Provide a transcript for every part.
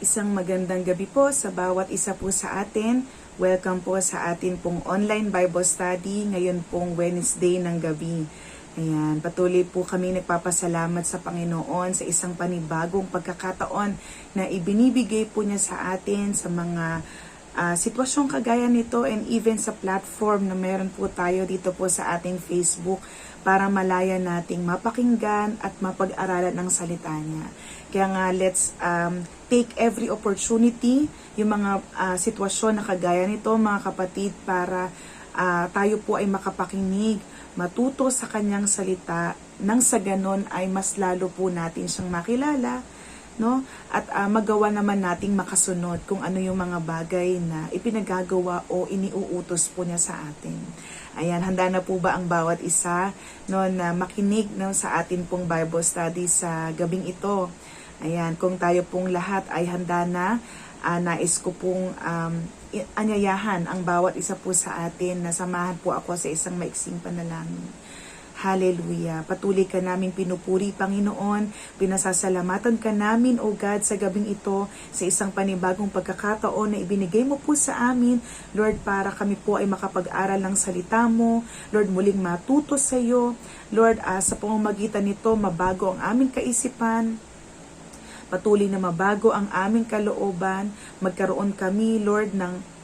Isang magandang gabi po sa bawat isa po sa atin. Welcome po sa atin pong online Bible study ngayon pong Wednesday ng gabi. Ayan, patuloy po kami nagpapasalamat sa Panginoon sa isang panibagong pagkakataon na ibinibigay po niya sa atin sa mga sitwasyong kagaya nito and even sa platform na meron po tayo dito po sa ating Facebook para malaya nating mapakinggan at mapag-aralan ng salita niya. Kaya nga, let's take every opportunity, yung mga sitwasyon na kagaya nito, mga kapatid, para tayo po ay makapakinig, matuto sa kanyang salita, nang sa ganon ay mas lalo po natin siyang makilala, no? At magawa naman nating makasunod kung ano yung mga bagay na ipinagagawa o iniuutos po niya sa atin. Ayan, handa na po ba ang bawat isa, no, na makinig, no, sa atin pong Bible study sa gabing ito? Ayan, kung tayo pong lahat ay handa na, nais ko pong anyayahan ang bawat isa po sa atin na samahan po ako sa isang maiksing panalangin. Hallelujah. Patuloy ka namin pinupuri, Panginoon. Pinasasalamatan ka namin, O God, sa gabing ito, sa isang panibagong pagkakataon na ibinigay mo po sa amin, Lord, para kami po ay makapag-aral ng salita mo. Lord, muling matuto sa iyo. Lord, sa pamamagitan nito, mabago ang aming kaisipan. Patuloy na mabago ang aming kalooban. Magkaroon kami, Lord, ng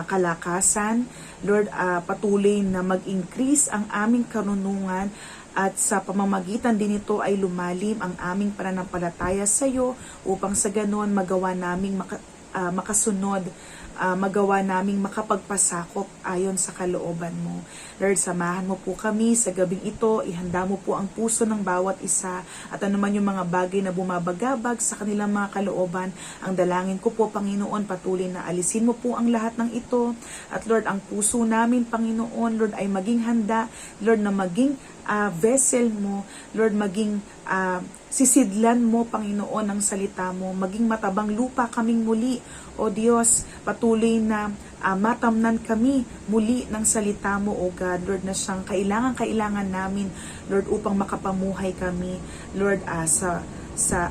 kalakasan. Lord, patuloy na mag-increase ang aming karunungan at sa pamamagitan din ito ay lumalim ang aming pananampalataya sa iyo upang sa ganon magawa naming makasunod, magawa naming makapagpasakop ayon sa kalooban mo. Lord, samahan mo po kami sa gabing ito, ihanda mo po ang puso ng bawat isa at anuman yung mga bagay na bumabagabag sa kanilang mga kalooban, ang dalangin ko po, Panginoon, patuloy na alisin mo po ang lahat ng ito. At Lord, ang puso namin, Panginoon, Lord, ay maging handa, Lord, na maging vessel mo, Lord, maging sisidlan mo, Panginoon, ng salita mo, maging matabang lupa kaming muli, O Diyos, patuloy na matamnan kami muli ng salita mo, O God, Lord, na siyang kailangan namin, Lord, upang makapamuhay kami, Lord,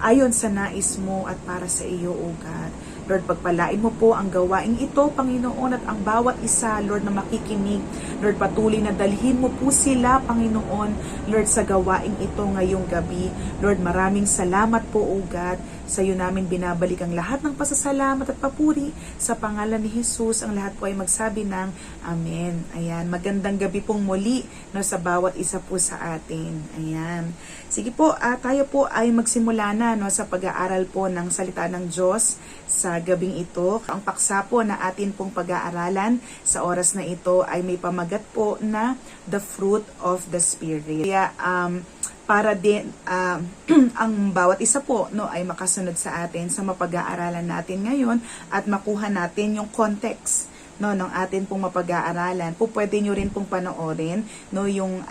ayon sa nais mo at para sa iyo, O God. Lord, pagpalain mo po ang gawaing ito, Panginoon, at ang bawat isa, Lord, na makikinig. Lord, patuloy na dalhin mo po sila, Panginoon, Lord, sa gawaing ito ngayong gabi. Lord, maraming salamat po, O God. Sa iyo namin binabalik ang lahat ng pasasalamat at papuri. Sa pangalan ni Jesus, ang lahat po ay magsabi ng Amen. Ayan, magandang gabi pong muli, no, sa bawat isa po sa atin. Ayan. Sige po, tayo po ay magsimula na, no, sa pag-aaral po ng salita ng Diyos sa gabing ito. Ang paksa po na atin pong pag-aaralan sa oras na ito ay may pamagat po na the fruit of the Spirit. Kaya para din ang bawat isa po, no, ay makasunod sa atin sa mapag-aaralan natin ngayon at makuha natin yung context, no, ng atin pong mapag-aaralan. Po pwede nyo rin pong panoorin, no, yung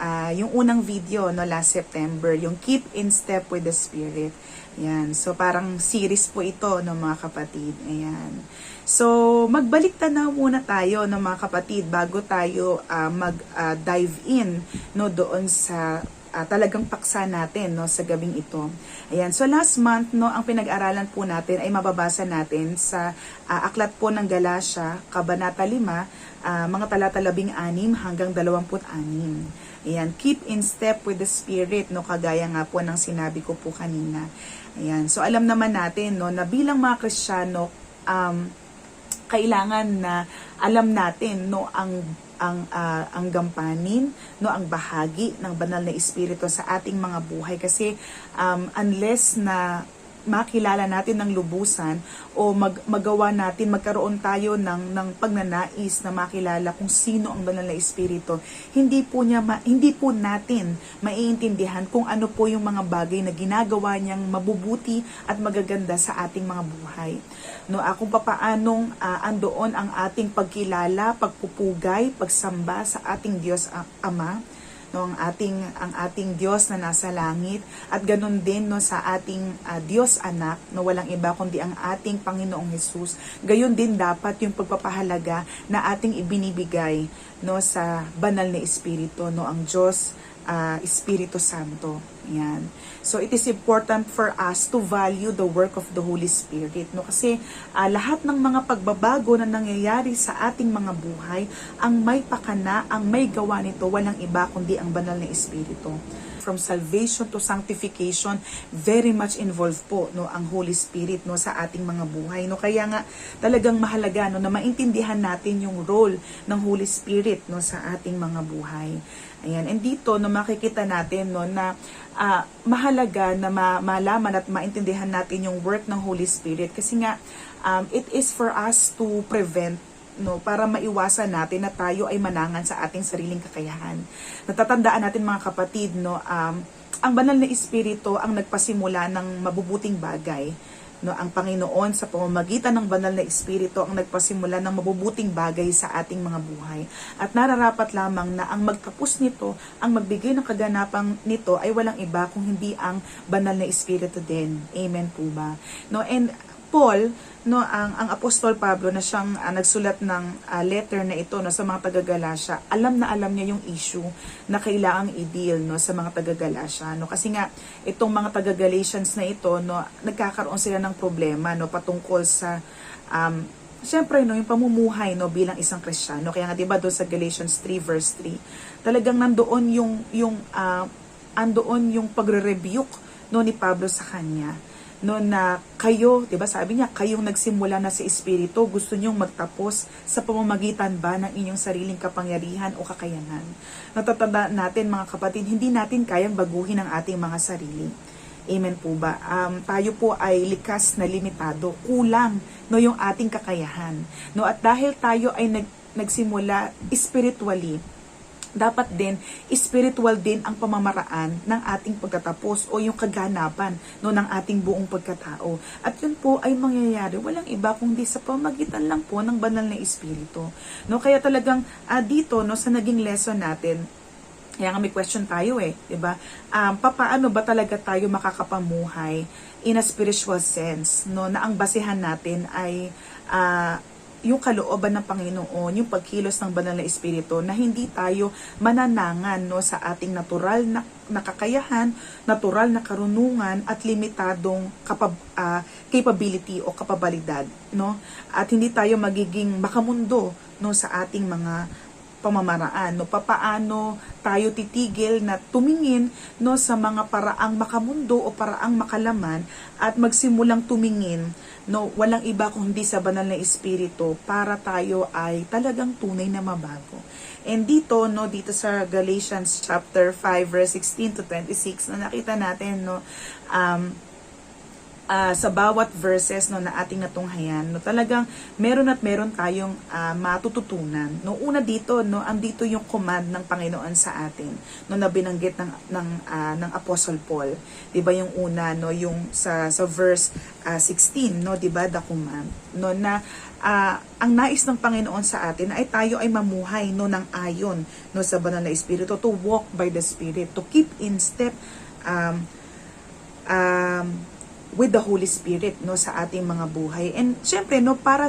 unang video, no, last September, yung Keep in Step with the Spirit. Yan. So parang series po ito, no, mga kapatid. Ayan. So magbalik tanaw muna tayo, no, mga kapatid, bago tayo mag-dive in, no, doon sa talagang paksa natin, no, sa gabing ito. Ayan, so last month, no, ang pinag-aralan po natin ay mababasa natin sa aklat po ng Galatia, Kabanata 5, mga talata 16 hanggang 26. Ayan, keep in step with the Spirit, no, kagaya nga po ng sinabi ko po kanina. Ayan, so alam naman natin, no, na bilang mga Kristiyano, kailangan na alam natin, no, ang gampanin, no, ang bahagi ng banal na espiritu sa ating mga buhay, kasi unless na makilala natin ng lubusan o magawa natin, magkaroon tayo ng pagnanais na makilala kung sino ang banal na espiritu, hindi po natin maiintindihan kung ano po yung mga bagay na ginagawa niyang mabubuti at magaganda sa ating mga buhay. No, kung papaanong andoon ang ating pagkilala, pagpupugay, pagsamba sa ating Diyos Ama, no, ang ating Diyos na nasa langit, at ganun din, no, sa ating Diyos Anak, no, walang iba kundi ang ating Panginoong Hesus. Gayon din dapat yung pagpapahalaga na ating ibinibigay, no, sa banal na espiritu, no, ang Diyos Espiritu Santo. Yan. So it is important for us to value the work of the Holy Spirit, no? Kasi lahat ng mga pagbabago na nangyayari sa ating mga buhay, ang may pakana, ang may gawa nito, walang iba kundi ang banal na Espiritu. From salvation to sanctification, very much involved po, no, ang Holy Spirit, no, sa ating mga buhay, no. Kaya nga talagang mahalaga, no, na maintindihan natin yung role ng Holy Spirit, no, sa ating mga buhay. Ayan, and dito no, makikita natin, no, na mahalaga na malaman at maintindihan natin yung work ng Holy Spirit kasi nga it is for us to prevent, no, para maiwasan natin na tayo ay manangan sa ating sariling kakayahan. Natatandaan natin mga kapatid, no, ang banal na Espiritu ang nagpasimula ng mabubuting bagay. No, ang Panginoon sa pamamagitan ng banal na Espiritu ang nagpasimula ng mabubuting bagay sa ating mga buhay. At nararapat lamang na ang magtapos nito, ang magbigay ng kaganapang nito ay walang iba kung hindi ang banal na Espiritu din. Amen po ba? No, and Paul, no, ang Apostol Pablo na siyang nagsulat ng letter na ito, no, sa mga taga-Galacia, alam na alam niya yung issue na kailangang i-deal, no, sa mga taga-Galacia, no, kasi nga itong mga taga-Galatians na ito, no, nagkakaroon sila ng problema, no, patungkol sa syempre, no, yung pamumuhay, no, bilang isang Kristiyano. Kaya nga 'di ba doon sa Galatians 3 verse 3, talagang nandoon yung pagre-rebuke, no, ni Pablo sa kanya, no, na kayo, 'di ba, sabi niya, kayong nagsimula na sa Espiritu, gusto niyong magtapos sa pamamagitan ba ng inyong sariling kapangyarihan o kakayanan. Natatandaan natin mga kapatid, hindi natin kayang baguhin ang ating mga sarili. Amen po ba? Tayo po ay likas na limitado, kulang, no, yung ating kakayahan, no, at dahil tayo ay nagsimula spiritually, dapat din spiritual din ang pamamaraan ng ating pagtatapos o yung kaganapan, no, ng ating buong pagkatao. At yun po ay mangyayari walang iba kundi sa pamamagitan lang po ng banal na Espiritu. No, kaya talagang dito, no, sa naging lesson natin, kaya nga may question tayo 'di ba? Paano ba talaga tayo makakapamuhay in a spiritual sense, no, na ang basehan natin ay yung kalooban ng Panginoon, yung pagkilos ng banal na Espiritu, na hindi tayo mananangan, no, sa ating natural na kakayahan, natural na karunungan at limitadong capability o kapabalidad, no? At hindi tayo magiging makamundo, no, sa ating mga pamamaraan, no, papaano tayo titigil na tumingin, no, sa mga paraang makamundo o paraang makalaman at magsimulang tumingin, no, walang iba kung hindi sa banal na Espiritu para tayo ay talagang tunay na mabago. And dito, no, dito sa Galatians chapter 5 verse 16 to 26, na nakita natin, no, sa bawat verses, no, na ating natunghayan, no, talagang meron tayong matututunan. No, una dito, no, andito yung command ng Panginoon sa atin, no, na binanggit ng Apostle Paul. 'Di ba yung una, no, yung sa verse 16, no, 'di ba, the command, no, na ang nais ng Panginoon sa atin ay tayo ay mamuhay, no, ng ayon, no, sa banal na Espiritu, to walk by the Spirit, to keep in step with the Holy Spirit, no, sa ating mga buhay. And syempre, no, para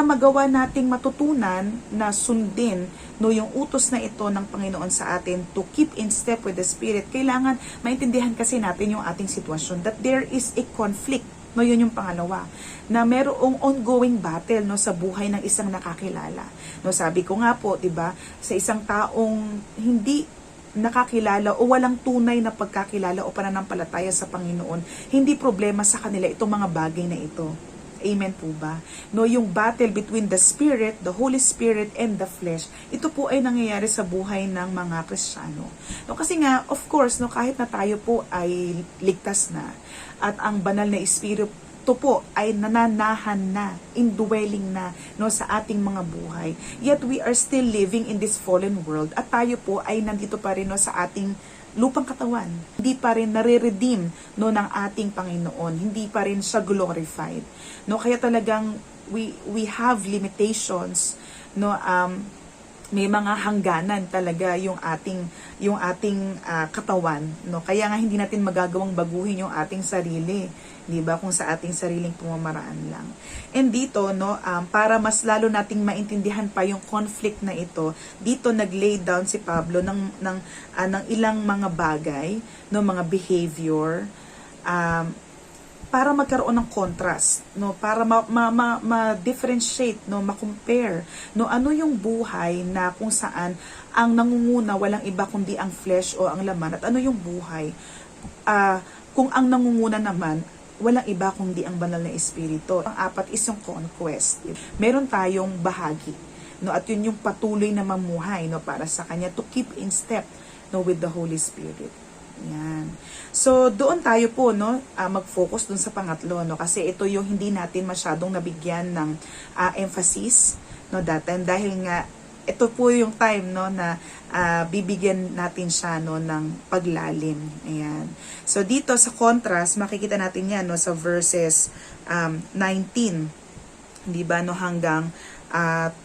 magawa nating matutunan na sundin, no, yung utos na ito ng Panginoon sa atin to keep in step with the Spirit, kailangan maintindihan kasi natin yung ating sitwasyon, that there is a conflict, no, yun yung pangalawa, na merong ongoing battle, no, sa buhay ng isang nakakilala. No, sabi ko nga po, 'di ba, sa isang taong hindi nakakilala o walang tunay na pagkakilala o pananampalataya sa Panginoon, hindi problema sa kanila itong mga bagay na ito. Amen po ba? No, yung battle between the Spirit, the Holy Spirit, and the flesh, ito po ay nangyayari sa buhay ng mga Kristiyano. No, kasi nga, of course, no, kahit na tayo po ay ligtas na, at ang banal na Espiritu ito po ay nananahan na, indwelling na, no, sa ating mga buhay. Yet we are still living in this fallen world, at tayo po ay nandito pa rin, no, sa ating lupang katawan. Hindi pa rin nare-redeem, no, ng ating Panginoon. Hindi pa rin siya glorified. No, kaya talagang we have limitations, no, may mga hangganan talaga yung ating katawan, no? Kaya nga hindi natin magagawang baguhin yung ating sarili, 'di ba? Kung sa ating sariling pamamaraan lang. And dito, no, para mas lalo nating maintindihan pa yung conflict na ito, dito nag-lay down si Pablo ng ilang mga bagay, no, mga behavior, para magkaroon ng contrast, no, para ma-differentiate, no, ma-compare, no, ano yung buhay na kung saan ang nangunguna walang iba kundi ang flesh o ang laman, at ano yung buhay kung ang nangunguna naman walang iba kundi ang banal na espiritu. Ang apat is yung conquest. Meron tayong bahagi, no, at yun yung patuloy na mamuhay, no, para sa kanya, to keep in step, no, with the Holy Spirit. Yan. So, doon tayo po, no, mag-focus dun sa pangatlo, no, kasi ito yung hindi natin masyadong nabigyan ng emphasis, no, dahil nga ito po yung time, no, na bibigyan natin siya, no, ng paglalim. Ayan. So, dito sa contrast, makikita natin yan, no, sa verses 19, di ba, no, hanggang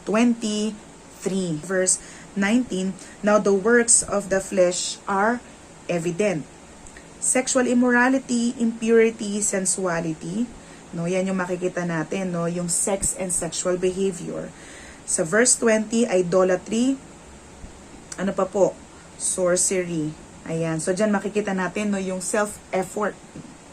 23. Verse 19, now the works of the flesh are evident. Sexual immorality, impurity, sensuality, no, yan yung makikita natin, no, yung sex and sexual behavior. Sa verse 20, idolatry, ano pa po? Sorcery. Ayan, so dyan makikita natin, no, yung self-effort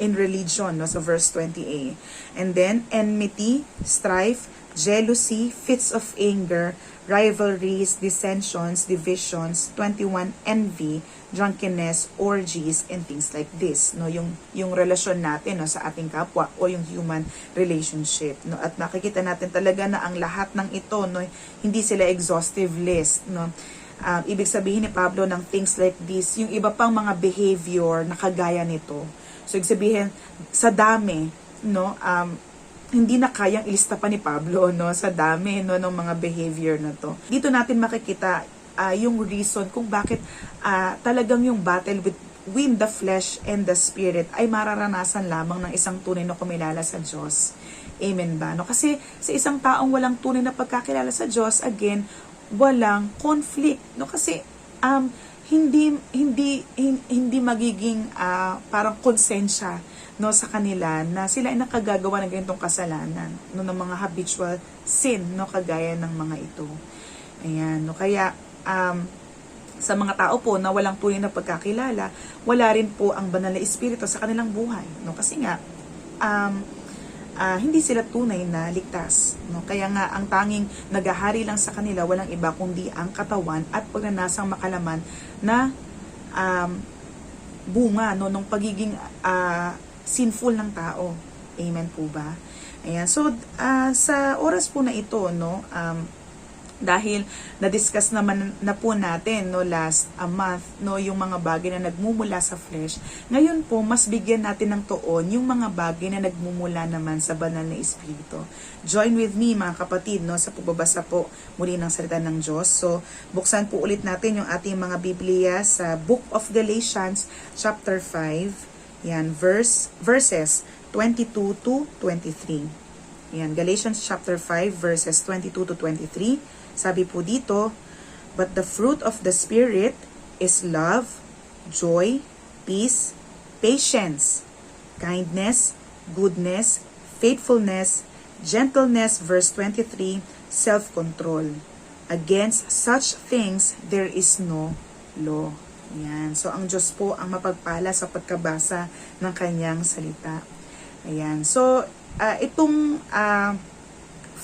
in religion, no, sa verse 20a. And then, enmity, strife, jealousy, fits of anger, rivalries, dissensions, divisions, 21, envy, drunkenness, orgies, and things like this, no, yung relasyon natin, no, sa ating kapwa o yung human relationship, no, at nakikita natin talaga na ang lahat ng ito, no, hindi sila exhaustive list, no. Ibig sabihin ni Pablo ng things like this, yung iba pang mga behavior na kagaya nito. So ibig sabihin sa dami, no, hindi na kayang ilista pa ni Pablo, no, sa dami, no, ng mga behavior na to. Dito natin makikita yung reason kung bakit talagang yung battle between the flesh and the spirit ay mararanasan lamang ng isang tunay na kumilala sa Diyos. Amen ba? No? Kasi sa isang taong walang tunay na pagkakilala sa Diyos, again, walang conflict, no, kasi hindi magiging parang konsensya, no, sa kanila na sila ay nakagagawa ng ganitong kasalanan, no, ng mga habitual sin, no, kagaya ng mga ito. Ayan, no, kaya sa mga tao po na walang tunay na pagkakilala, wala rin po ang banal na espiritu sa kanilang buhay, no, kasi nga hindi sila tunay na ligtas, no? Kaya nga ang tanging nagahari lang sa kanila walang iba kundi ang katawan at pagnanasang makalaman na bunga, no, ng pagiging sinful ng tao. Amen po ba? Ayan. So sa oras po na ito, no, dahil na-discuss naman na po natin, no, last month, no, yung mga bagay na nagmumula sa flesh. Ngayon po, mas bigyan natin ng tuon yung mga bagay na nagmumula naman sa banal na espiritu. Join with me, mga kapatid, no, sa pagbabasa po muli ng salita ng Diyos. So, buksan po ulit natin yung ating mga Biblia sa Book of Galatians, chapter 5, yan, verses 22 to 23. Yan, Galatians chapter 5, verses 22 to 23. Sabi po dito, but the fruit of the Spirit is love, joy, peace, patience, kindness, goodness, faithfulness, gentleness, verse 23, self-control. Against such things, there is no law. Ayan. So, ang Diyos po ang mapagpala sa pagkabasa ng kanyang salita. Ayan. So, itong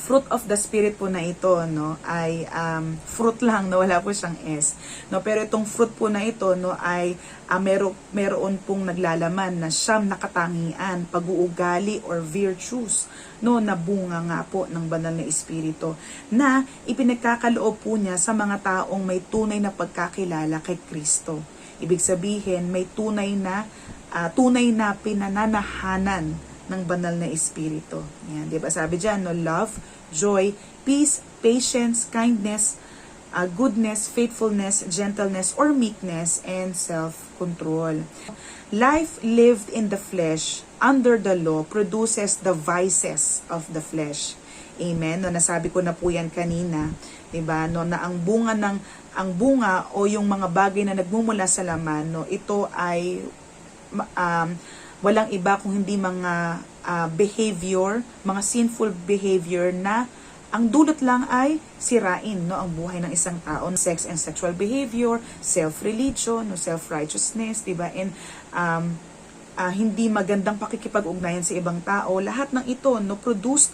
fruit of the Spirit po na ito, no, ay fruit lang, no, wala po siyang S, no, pero itong fruit po na ito, no, ay meron pong naglalaman na siyam na katangian, pag-uugali or virtues, no, na bunga nga po ng banal na Espiritu na ipinagkakaloob po niya sa mga taong may tunay na pagkakilala kay Kristo. Ibig sabihin, may tunay na pinananahanan ng banal na espiritu. Yan, 'di ba? Sabi diyan, no, love, joy, peace, patience, kindness, goodness, faithfulness, gentleness or meekness, and self-control. Life lived in the flesh under the law produces the vices of the flesh. Amen. No, nasabi ko na po yan kanina 'Diba? No, na ang bunga o yung mga bagay na nagmumula sa laman, no, ito ay walang iba kung hindi mga behavior, mga sinful behavior na ang dulot lang ay sirain, no, ang buhay ng isang tao. Sex and sexual behavior, self-religion, no, self-righteousness, diba? And hindi magandang pakikipag-ugnayan sa ibang tao. Lahat ng ito, no, produced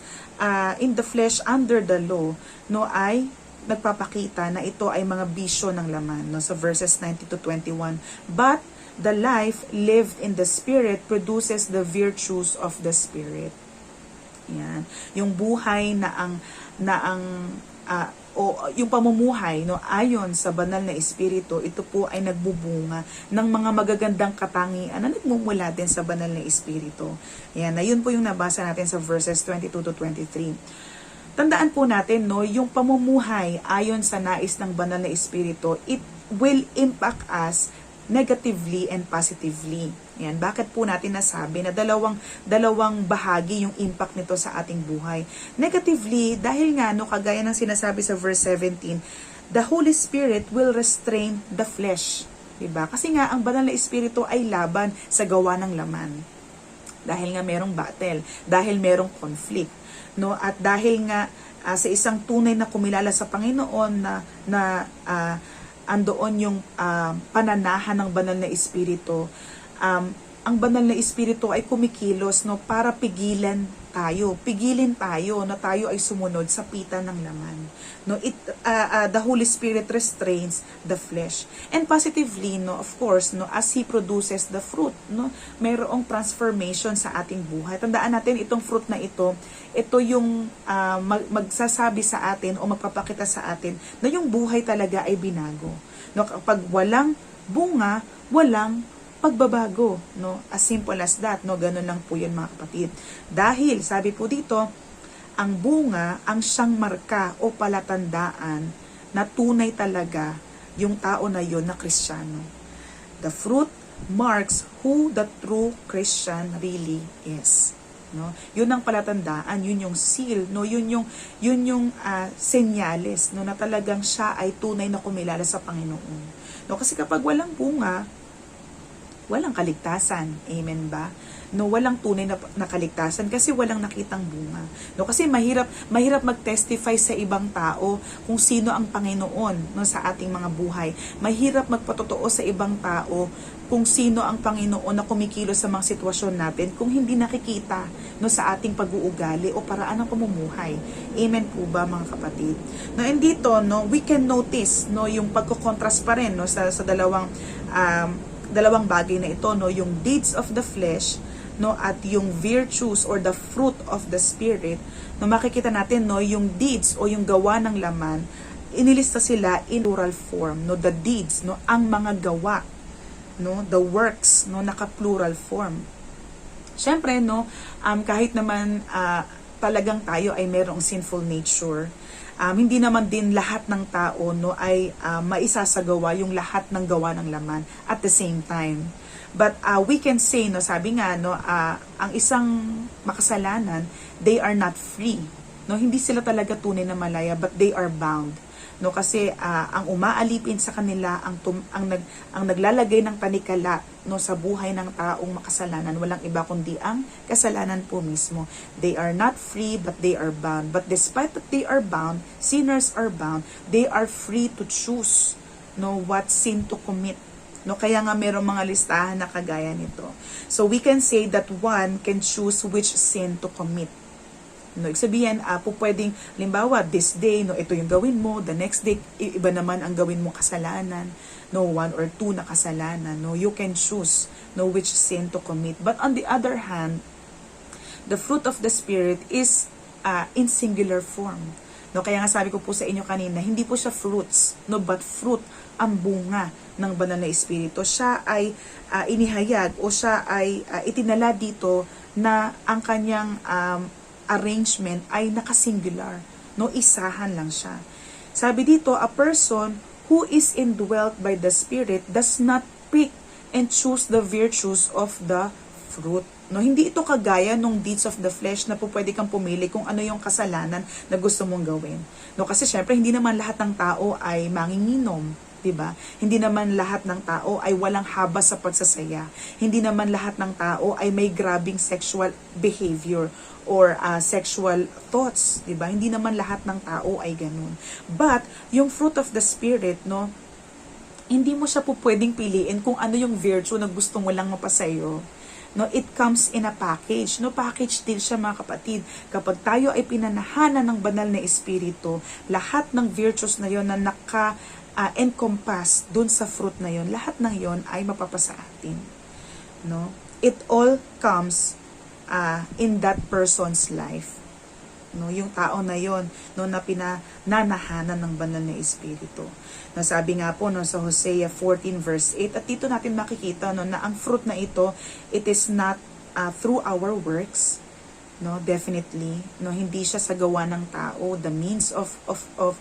in the flesh under the law, no, ay nagpapakita na ito ay mga bisyo ng laman, no, sa verses 19 to 21. But the life lived in the Spirit produces the virtues of the Spirit. Yan. Yung buhay yung pamumuhay, no, ayon sa banal na espiritu, ito po ay nagbubunga ng mga magagandang katangian na nagmumula din sa banal na espiritu. Yan, na yun po yung nabasa natin sa verses 22 to 23. Tandaan po natin, no, yung pamumuhay ayon sa nais ng banal na espiritu, it will impact us negatively and positively. Yan, bakit po natin nasabi na dalawang bahagi yung impact nito sa ating buhay? Negatively, dahil nga, no, kagaya ng sinasabi sa verse 17, the Holy Spirit will restrain the flesh. Diba? Kasi nga, ang banal na espiritu ay laban sa gawa ng laman. Dahil nga merong battle, dahil merong conflict, no? At dahil nga sa isang tunay na kumilala sa Panginoon na andoon yung pananahan ng banal na espiritu. Ang banal na espiritu ay kumikilos, no, para pigilin tayo na tayo ay sumunod sa pita ng laman, no. The Holy Spirit restrains the flesh. And positively, no, of course, no, as He produces the fruit, no, mayroong transformation sa ating buhay. Tandaan natin, itong fruit na ito yung magsasabi sa atin o magpapakita sa atin na yung buhay talaga ay binago, no. Kapag walang bunga, walang pagbabago, no? As simple as that, no? Ganun lang po yun, mga kapatid. Dahil, sabi po dito, ang bunga ang siyang marka o palatandaan na tunay talaga yung tao na yun na Kristiyano. The fruit marks who the true Christian really is. No? Yun ang palatandaan, yun yung seal, no? Yun yung senyales, no, na talagang siya ay tunay na kumilala sa Panginoon. No, kasi kapag walang bunga, walang kaligtasan. Amen ba? No, walang tunay na kaligtasan kasi walang nakitang bunga. No, kasi mahirap mag-testify sa ibang tao kung sino ang Panginoon, no, sa ating mga buhay. Mahirap magpatotoo sa ibang tao kung sino ang Panginoon na kumikilos sa mga sitwasyon natin kung hindi nakikita, no, sa ating pag-uugali o paraan ng pamumuhay. Amen po ba, mga kapatid? No, and dito, no, we can notice, no, yung pagko-contrast pa rin, no, sa dalawang bagay na ito, no, yung deeds of the flesh, no, at yung virtues or the fruit of the Spirit. No, makikita natin, no, yung deeds o yung gawa ng laman, inilista sila in plural form, no, the deeds, no, ang mga gawa, no, the works, no, naka-plural form. Syempre, no, kahit naman talagang tayo ay mayroong sinful nature, hindi naman din lahat ng tao, no, ay maisasagawa yung lahat ng gawa ng laman at the same time. But we can say, no, sabi nga, no, ang isang makasalanan, they are not free. No, hindi sila talaga tunay na malaya, but they are bound. No, kasi ang umaalipin sa kanila, ang naglalagay ng panikala, no, sa buhay ng taong makasalanan, walang iba kundi ang kasalanan po mismo. They are not free, but they are bound. But despite that they are bound, sinners are bound, they are free to choose, no, what sin to commit. No, kaya nga mayroong mga listahan na kagaya nito. So we can say that one can choose which sin to commit. No, sabihin, po pwedeng, limbawa, this day, no, ito yung gawin mo, the next day, iba naman ang gawin mo kasalanan, no, 1 or 2 na kasalanan, no, you can choose, no, which sin to commit. But on the other hand, the fruit of the Spirit is in singular form. No, kaya nga sabi ko po sa inyo kanina, hindi po siya fruits, no, but fruit ang bunga ng banal na espiritu. Siya ay inihayag o siya ay itinala dito na ang kanyang arrangement ay nakasingular, no, isahan lang siya. Sabi dito, a person who is indwelt by the Spirit does not pick and choose the virtues of the fruit. No, hindi ito kagaya nung deeds of the flesh na po pwede kang pumili kung ano yung kasalanan na gusto mong gawin. No, kasi syempre hindi naman lahat ng tao ay manginginom, 'di ba? Hindi naman lahat ng tao ay walang habas sa pagsasaya. Hindi naman lahat ng tao ay may grabing sexual behavior or sexual thoughts, 'di ba? Hindi naman lahat ng tao ay ganun. But yung fruit of the spirit, no, hindi mo siya po pwedeng piliin kung ano yung virtue na gusto mo lang mapasayo. No, it comes in a package. No, package deal siya mga kapatid. Kapag tayo ay pinanahanan ng banal na espiritu, lahat ng virtues na yon na encompass dun sa fruit na yon, lahat ng yon ay mapapasa atin. No? It all comes in that person's life. No, yung tao na yon, no, na pinananahanan ng banal na espiritu. No, sabi nga po no, sa Hosea 14 verse 8, at dito natin makikita no, na ang fruit na ito, it is not through our works, no, definitely, no, hindi siya sa gawa ng tao, the means of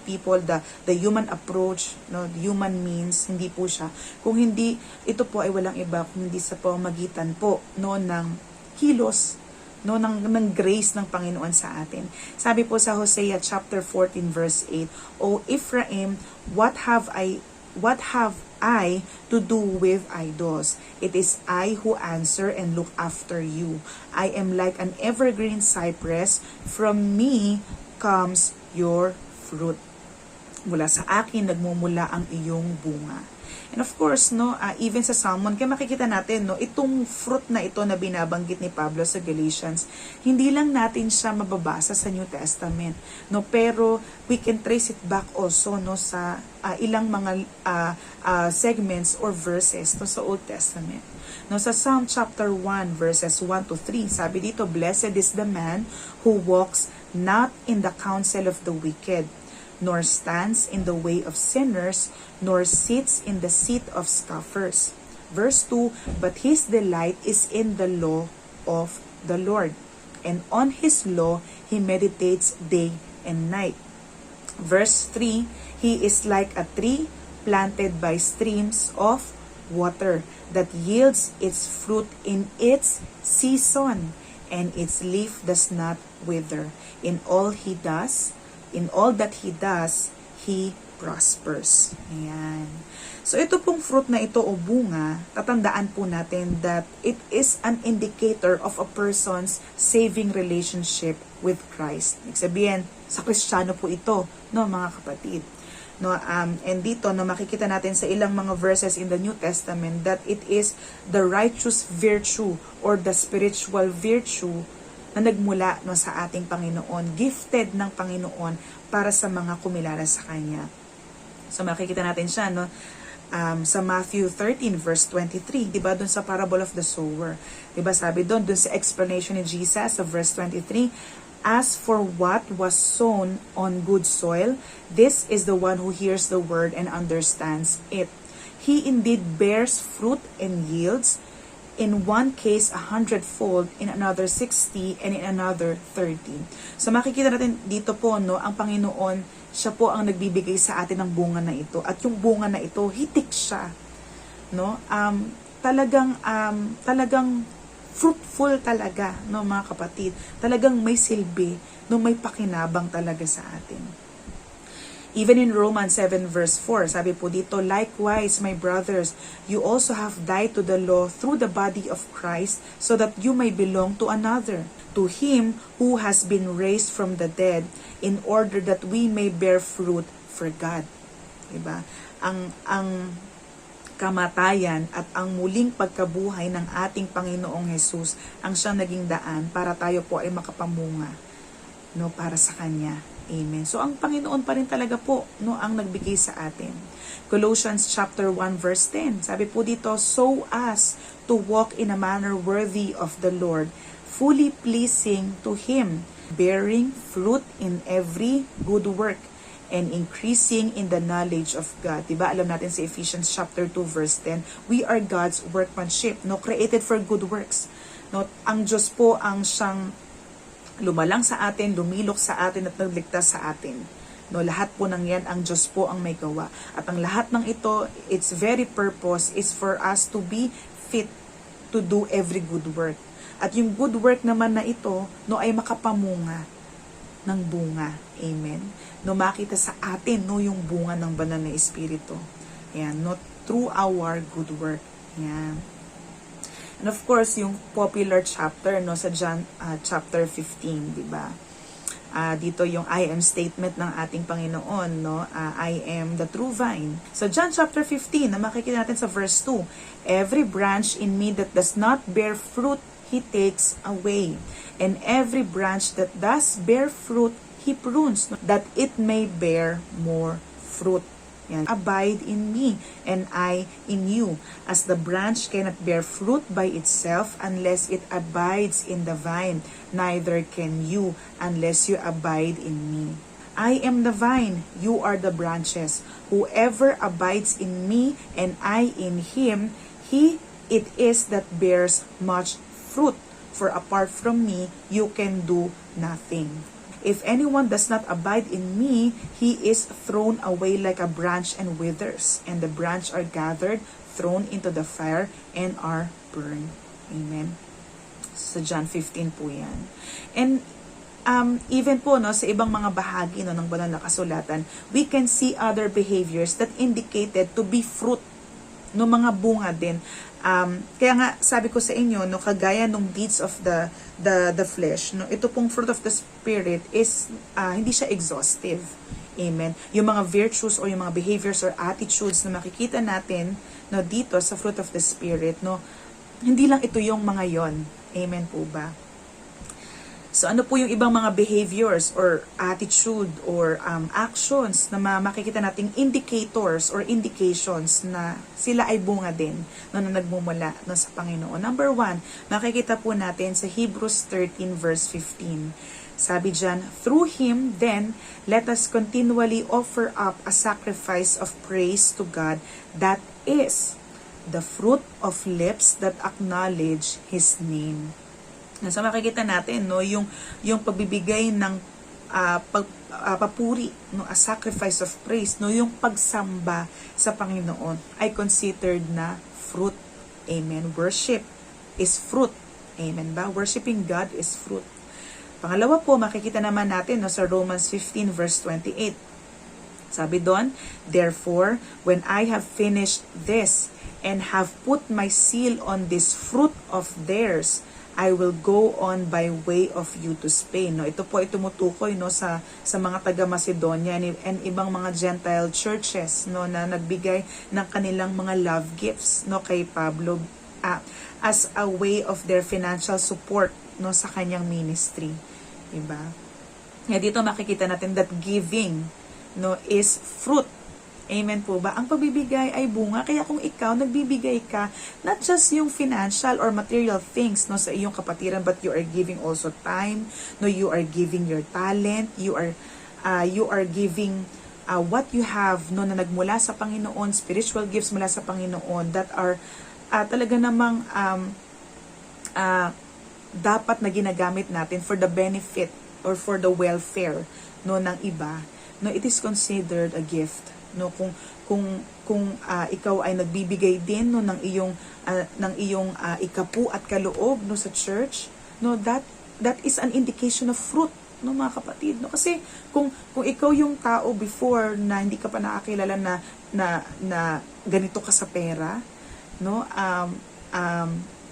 people, the human approach, no, the human means, hindi po siya. Kung hindi, ito po ay walang iba kung hindi sa pamamagitan po no ng kilos, no, ng grace ng Panginoon sa atin. Sabi po sa Hosea chapter 14 verse 8, O Ephraim, what have I to do with idols? It is I who answer and look after you. I am like an evergreen cypress. From me comes your fruit. Mula sa akin nagmumula ang iyong bunga. And of course, no, even sa Salmon, kaya makikita natin, no, itong fruit na ito na binabanggit ni Pablo sa Galatians, hindi lang natin siya mababasa sa New Testament, no, pero we can trace it back also, no, sa ilang mga segments or verses no, sa Old Testament. No, sa Psalm chapter 1 verses 1 to 3, sabi dito, Blessed is the man who walks not in the counsel of the wicked, nor stands in the way of sinners, nor sits in the seat of scoffers. Verse 2, But his delight is in the law of the Lord, and on his law he meditates day and night. Verse 3, He is like a tree planted by streams of water, that yields its fruit in its season, and its leaf does not wither. In all that he does, he prospers. Ayan. So ito pong fruit na ito o bunga, tatandaan po natin that it is an indicator of a person's saving relationship with Christ. Ibig sabihin, sa Kristiyano po ito, no, mga kapatid. No, and dito no, makikita natin sa ilang mga verses in the New Testament that it is the righteous virtue or the spiritual virtue na nagmula no, sa ating Panginoon, gifted ng Panginoon para sa mga kumilala sa Kanya. So makikita natin siya no, sa Matthew 13 verse 23, 'di ba, doon sa parable of the sower. 'Di ba sabi doon sa explanation ni Jesus sa verse 23, As for what was sown on good soil, this is the one who hears the word and understands it. He indeed bears fruit and yields, in one case 100-fold, in another 60, and in another 30. So makikita natin dito po, no, ang Panginoon, siya po ang nagbibigay sa atin ng bunga na ito. At yung bunga na ito, hitik siya. No? Talagang fruitful talaga, no, mga kapatid. Talagang may silbi, no, may pakinabang talaga sa atin. Even in Romans 7 verse 4, sabi po dito, Likewise, my brothers, you also have died to the law through the body of Christ, so that you may belong to another, to Him who has been raised from the dead, in order that we may bear fruit for God. Diba? Ang kamatayan at ang muling pagkabuhay ng ating Panginoong Jesus ang siyang naging daan para tayo po ay makapamunga, no, para sa Kanya. Amen. So ang Panginoon pa rin talaga po, no, ang nagbigay sa atin. Colossians chapter 1 verse 10. Sabi po dito, so as to walk in a manner worthy of the Lord, fully pleasing to Him, bearing fruit in every good work, and increasing in the knowledge of God. Diba? Alam natin sa Ephesians chapter 2 verse 10, we are God's workmanship, no, created for good works. No, ang Diyos po ang siyang lumalang sa atin, lumilok sa atin at nagligtas sa atin. No, lahat po ng yan, ang Diyos po ang may gawa. At ang lahat ng ito, its very purpose is for us to be fit, to do every good work. At yung good work naman na ito, no, ay makapamunga ng bunga. Amen. No, makita sa atin, no, yung bunga ng banal na Espiritu. Ayan, no, through our good work. Ayan. And of course, yung popular chapter, no, sa John chapter 15, di ba? Dito yung I am statement ng ating Panginoon, no? I am the true vine. So John chapter 15, na makikita natin sa verse 2, every branch in me that does not bear fruit, He takes away. And every branch that does bear fruit, He prunes, that it may bear more fruit. Yan. Abide in me, and I in you. As the branch cannot bear fruit by itself unless it abides in the vine, neither can you unless you abide in me. I am the vine, you are the branches. Whoever abides in me, and I in him, he it is that bears much fruit. For apart from me, you can do nothing. If anyone does not abide in me, he is thrown away like a branch and withers, and the branch are gathered, thrown into the fire, and are burned. Amen. Sa John 15 po yan. And even po, no, sa ibang mga bahagi, no, ng banal na kasulatan, we can see other behaviors that indicated to be fruit, no, mga bunga din. Kaya nga sabi ko sa inyo, no, kagaya nung deeds of the flesh, no, ito pong fruit of the spirit is hindi siya exhaustive. Amen. Yung mga virtues o yung mga behaviors or attitudes na makikita natin, no, dito sa fruit of the spirit, no, hindi lang ito yung mga yon. Amen po ba? So ano po yung ibang mga behaviors or attitude or actions na makikita nating indicators or indications na sila ay bunga din, no, na nagmumula, no, sa Panginoon. Number 1, makikita po natin sa Hebrews 13 verse 15. Sabi dyan, through Him, then, let us continually offer up a sacrifice of praise to God, that is the fruit of lips that acknowledge His name. So makikita natin, no, yung pagbibigay ng papuri, no, a sacrifice of praise, no, yung pagsamba sa Panginoon ay considered na fruit. Amen. Worship is fruit. Amen ba? Worshiping God is fruit. Pangalawa po, makikita naman natin, no, sa Romans 15 verse 28. Sabi doon, therefore, when I have finished this and have put my seal on this fruit of theirs, I will go on by way of you to Spain. No, ito po ay tumutukoy, no, sa mga taga Macedonia and ibang mga Gentile churches, no, na nagbigay ng kanilang mga love gifts, no, kay Pablo as a way of their financial support, no, sa kanyang ministry. Diba? Kaya dito makikita natin that giving, no, is fruit. Amen po ba? Ang pagbibigay ay bunga. Kaya kung ikaw, nagbibigay ka, not just yung financial or material things, no, sa iyong kapatiran, but you are giving also time, no, you are giving your talent, you are giving what you have, no, na nagmula sa Panginoon, spiritual gifts mula sa Panginoon that are talaga namang dapat na ginagamit natin for the benefit or for the welfare, no, ng iba. No, it is considered a gift. No, kung ikaw ay nagbibigay din, no, ng iyong ikapu at kaloob, no, sa church, no, that is an indication of fruit, no, mga kapatid, no, kasi kung ikaw yung tao before na hindi ka pa nakakilala na ganito ka sa pera, no,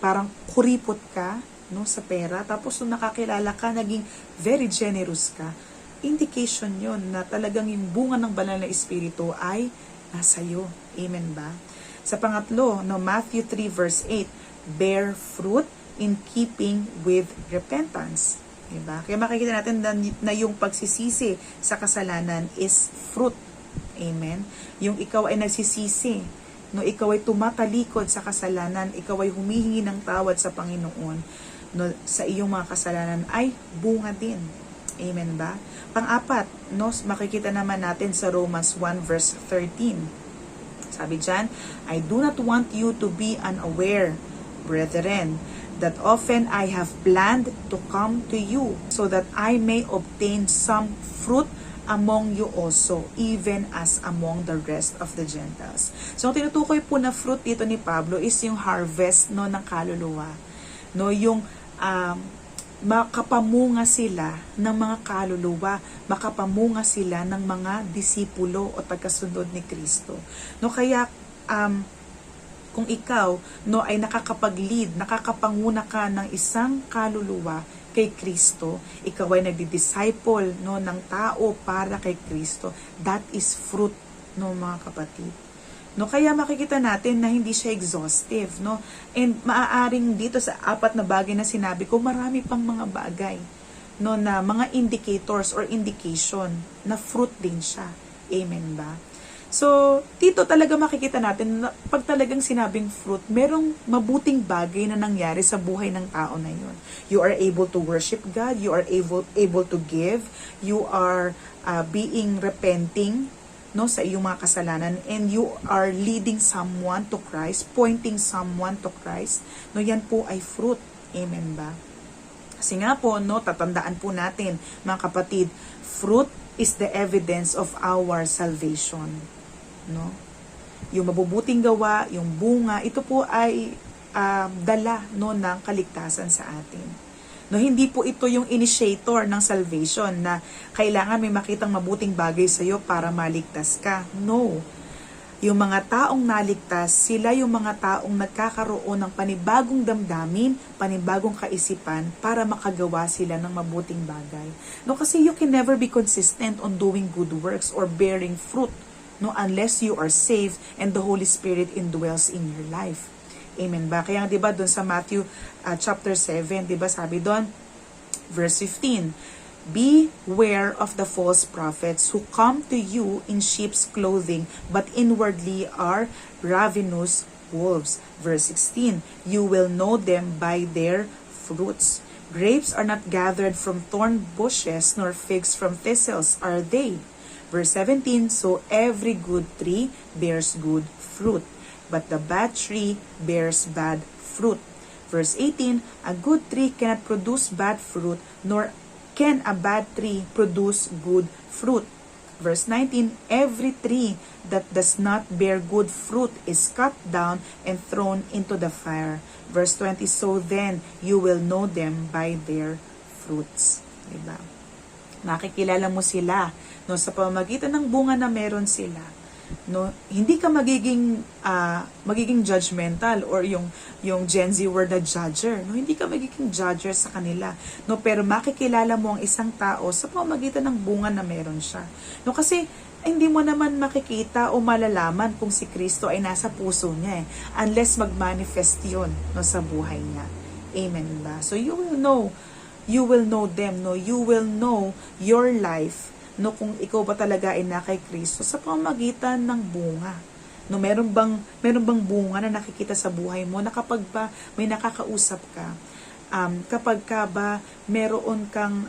parang kuripot ka, no, sa pera, tapos nung nakakilala ka, naging very generous ka, indication yon na talagang yung bunga ng banal na Espiritu ay nasa iyo. Amen ba? Sa pangatlo, no, Matthew 3 verse 8, bear fruit in keeping with repentance. Diba? Kaya makikita natin na yung pagsisisi sa kasalanan is fruit. Amen? Yung ikaw ay nagsisisi, no, ikaw ay tumatalikod sa kasalanan, ikaw ay humihingi ng tawad sa Panginoon, no, sa iyong mga kasalanan ay bunga din. Amen ba? Pang-apat, no, makikita naman natin sa Romans 1 verse 13. Sabi dyan, I do not want you to be unaware, brethren, that often I have planned to come to you so that I may obtain some fruit among you also, even as among the rest of the Gentiles. So, ang tinutukoy po na fruit dito ni Pablo is yung harvest no, ng kaluluwa. No, yung makapamunga sila ng mga kaluluwa, makapamunga sila ng mga disipulo o tagasunod ni Kristo. No, kaya kung ikaw no ay nakakapag-lead, nakakapanguna ka ng isang kaluluwa kay Kristo, ikaw ay nagdi-disciple no ng tao para kay Kristo, that is fruit no mga kapatid. No, kaya makikita natin na hindi siya exhaustive, no? And maaaring dito sa apat na bagay na sinabi ko, marami pang mga bagay, no, na mga indicators or indication na fruit din siya. Amen ba? So, dito talaga makikita natin na pag talagang sinabing fruit, merong mabuting bagay na nangyari sa buhay ng tao na yun. You are able to worship God, you are able to give, you are being repenting no sa iyong mga kasalanan, and you are leading someone to Christ, pointing someone to Christ. No, yan po ay fruit. Amen ba? Kasi nga po, no, tatandaan po natin, mga kapatid, fruit is the evidence of our salvation. No? Yung mabubuting gawa, yung bunga, ito po ay dala no ng kaligtasan sa atin. No, hindi po ito yung initiator ng salvation na kailangan may makitang mabuting bagay sa iyo para maligtas ka. No. Yung mga taong naligtas, sila yung mga taong nagkakaroon ng panibagong damdamin, panibagong kaisipan para makagawa sila ng mabuting bagay. No, kasi you can never be consistent on doing good works or bearing fruit, no, unless you are saved and the Holy Spirit indwells in your life. Amen ba? Kaya 'di ba doon sa Matthew chapter 7, 'di ba sabi doon verse 15, beware of the false prophets who come to you in sheep's clothing but inwardly are ravenous wolves. Verse 16, you will know them by their fruits. Grapes are not gathered from thorn bushes, nor figs from thistles are they. Verse 17, so every good tree bears good fruit, but the bad tree bears bad fruit. Verse 18, a good tree cannot produce bad fruit, nor can a bad tree produce good fruit. Verse 19, every tree that does not bear good fruit is cut down and thrown into the fire. Verse 20, so then you will know them by their fruits. Diba? Makikilala mo sila no, sa pamamagitan ng bunga na meron sila. No, hindi ka magiging judgmental or yung Gen Z word na judger, no, hindi ka magiging judger sa kanila, no, pero makikilala mo ang isang tao sa pamamagitan ng bunga na meron siya, no, kasi hindi mo naman makikita o malalaman kung si Kristo ay nasa puso niya unless mag-manifest yun no, sa buhay niya. Amen ba? So you will know them, no, you will know your life, no, kung ikaw ba talaga ay na kay Kristo sa pamamagitan ng bunga. No, meron bang bunga na nakikita sa buhay mo na kapag ba may nakakausap ka, kapag ka ba meron kang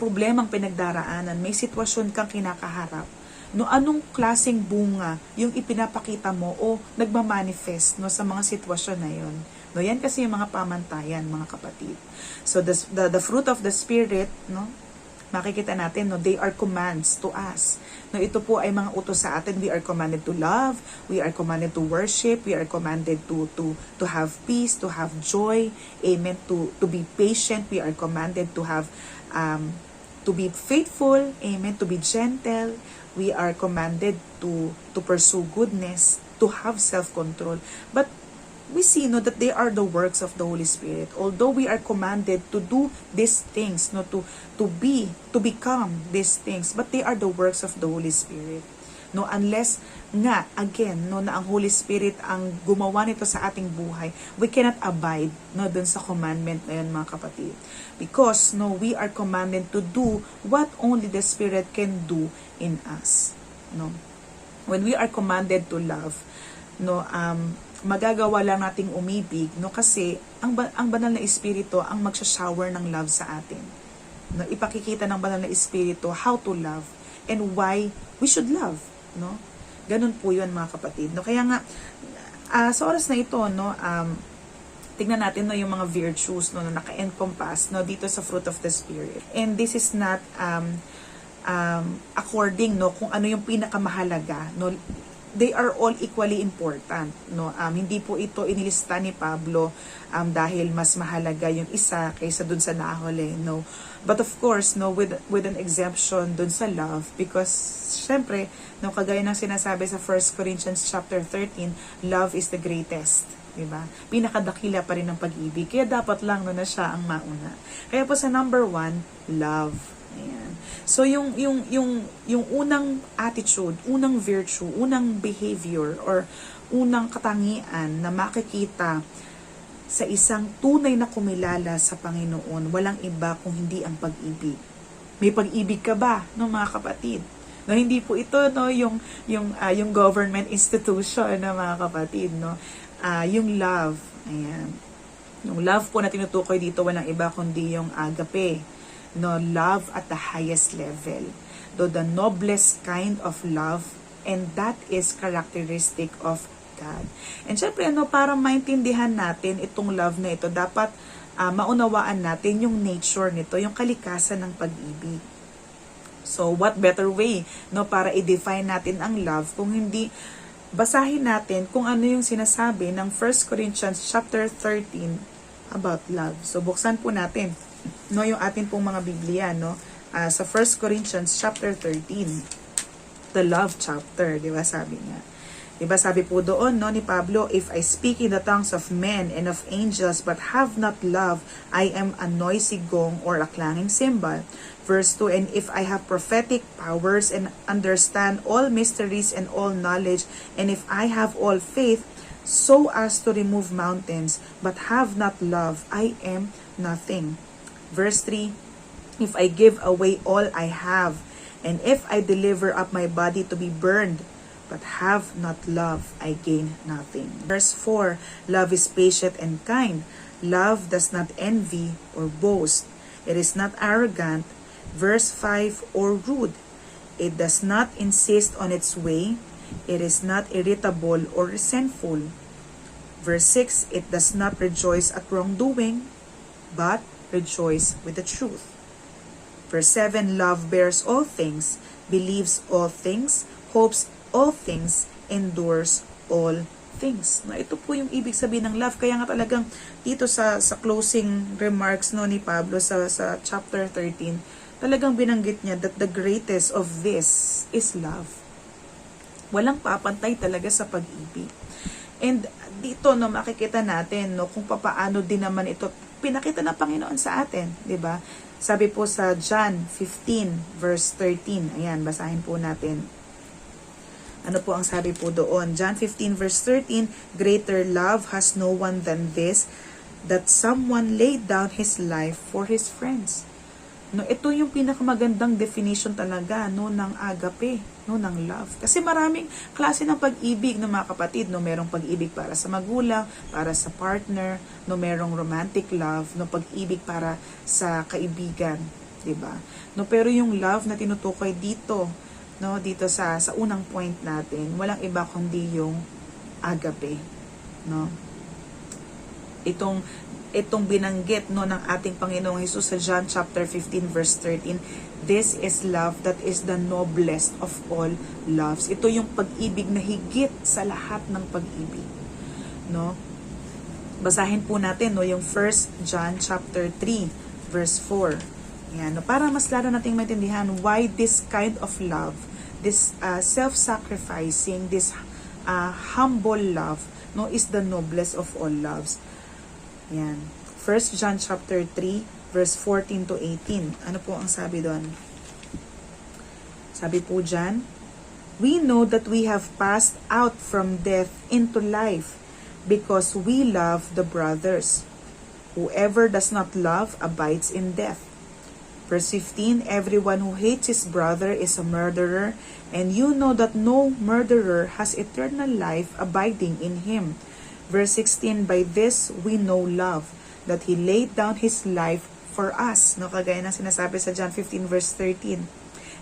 problemang pinagdaraanan, may sitwasyon kang kinakaharap, no, anong klaseng bunga yung ipinapakita mo o nagmamanifest no sa mga sitwasyon na yon. No, yan kasi yung mga pamantayan, mga kapatid. So the fruit of the Spirit, no, makikita natin, no, they are commands to us. No, ito po ay mga utos sa atin. We are commanded to love, we are commanded to worship, we are commanded to have peace, to have joy, amen, to be patient, we are commanded to have to be faithful, amen, to be gentle, we are commanded to pursue goodness, to have self-control. But we see no that they are the works of the Holy Spirit. Although we are commanded to do these things, no, to become these things, but they are the works of the Holy Spirit. No, unless nga again no na ang Holy Spirit ang gumawa nito sa ating buhay, we cannot abide no dun sa commandment na yun, mga kapatid. Because no, we are commanded to do what only the Spirit can do in us. No, when we are commanded to love, no, magagawa lang nating umibig, no, kasi ang banal na espiritu ang magsha-shower ng love sa atin. No, ipakikita ng banal na espiritu how to love and why we should love, no? Ganun po 'yun, mga kapatid. No, kaya nga sa oras na ito, no, tingnan natin no yung mga virtues no na naka-encompass no dito sa fruit of the Spirit. And this is not according, no, kung ano yung pinakamahalaga, no, they are all equally important, no. Hindi po ito inilista ni Pablo dahil mas mahalaga yung isa kaysa dun sa nahuli, no. But of course, no, with an exemption dun sa love, because syempre, no, kagaya ng sinasabi sa 1 Corinthians chapter 13, love is the greatest, diba? Pinakadakila pa rin ng pag-ibig, kaya dapat lang no, na siya ang mauna. Kaya po sa number 1, love. Ayan. So yung unang attitude, unang virtue, unang behavior, or unang katangian na makikita sa isang tunay na kumilala sa Panginoon, walang iba kung hindi ang pag-ibig. May pag-ibig ka ba, no, mga kapatid? No, hindi po ito, no, yung government institution, no, mga kapatid, no. Yung love, ayan. Yung love po na tinutukoy dito, walang iba kundi yung agape, no, love at the highest level. The noblest kind of love, and that is characteristic of God. And syempre, no, para maintindihan natin itong love na ito, dapat maunawaan natin yung nature nito, yung kalikasan ng pag-ibig. So, what better way, no, para i-define natin ang love kung hindi basahin natin kung ano yung sinasabi ng 1 Corinthians chapter 13 about love. So, buksan po natin, no, yung atin pong mga Biblia, no, sa 1 Corinthians chapter 13, the love chapter, di ba, sabi niya. Diba sabi po doon, no, ni Pablo, if I speak in the tongues of men and of angels but have not love, I am a noisy gong or a clanging cymbal. Verse 2, and if I have prophetic powers and understand all mysteries and all knowledge, and if I have all faith so as to remove mountains but have not love, I am nothing. Verse 3, if I give away all I have, and if I deliver up my body to be burned, but have not love, I gain nothing. Verse 4, love is patient and kind. Love does not envy or boast. It is not arrogant. Verse 5, or rude. It does not insist on its way. It is not irritable or resentful. Verse 6, it does not rejoice at wrongdoing, but rejoice with the truth. Verse 7, love bears all things, believes all things, hopes all things, endures all things. No, ito po yung ibig sabihin ng love. Kaya nga talagang dito sa closing remarks, no, ni Pablo sa chapter 13, talagang binanggit niya that the greatest of this is love. Walang papantay talaga sa pag-ibig. And dito, no, makikita natin, no, kung papaano din naman ito pinakita ng Panginoon sa atin, 'di ba? Sabi po sa John 15 verse 13. Ayan, basahin po natin. Ano po ang sabi po doon? John 15 verse 13, greater love has no one than this, that someone laid down his life for his friends. No, ito yung pinakamagandang definition talaga, no, ng agape, no, ng love. Kasi maraming klase ng pag-ibig, no, mga kapatid, no, merong pag-ibig para sa magulang, para sa partner, no, merong romantic love, no, pag-ibig para sa kaibigan, 'di ba? No, pero yung love na tinutukoy dito, no, dito sa unang point natin, walang iba kundi yung agape, no. Itong binanggit, no, ng ating Panginoong Hesus sa John chapter 15 verse 13, this is love that is the noblest of all loves. Ito yung pag-ibig na higit sa lahat ng pag-ibig, no. Basahin po natin, no, yung 1 John chapter 3 verse 4. Yan, no, para mas lalo nating maintindihan why this kind of love, this self-sacrificing, this humble love, no, is the noblest of all loves. Yan. 1 John chapter 3 verse 14 to 18. Ano po ang sabi doon? Sabi po dyan, we know that we have passed out from death into life because we love the brothers. Whoever does not love abides in death. Verse 15, everyone who hates his brother is a murderer, and you know that no murderer has eternal life abiding in him. Verse 16, by this we know love, that he laid down his life for us. No, kagaya ng sinasabi sa John 15 verse 13.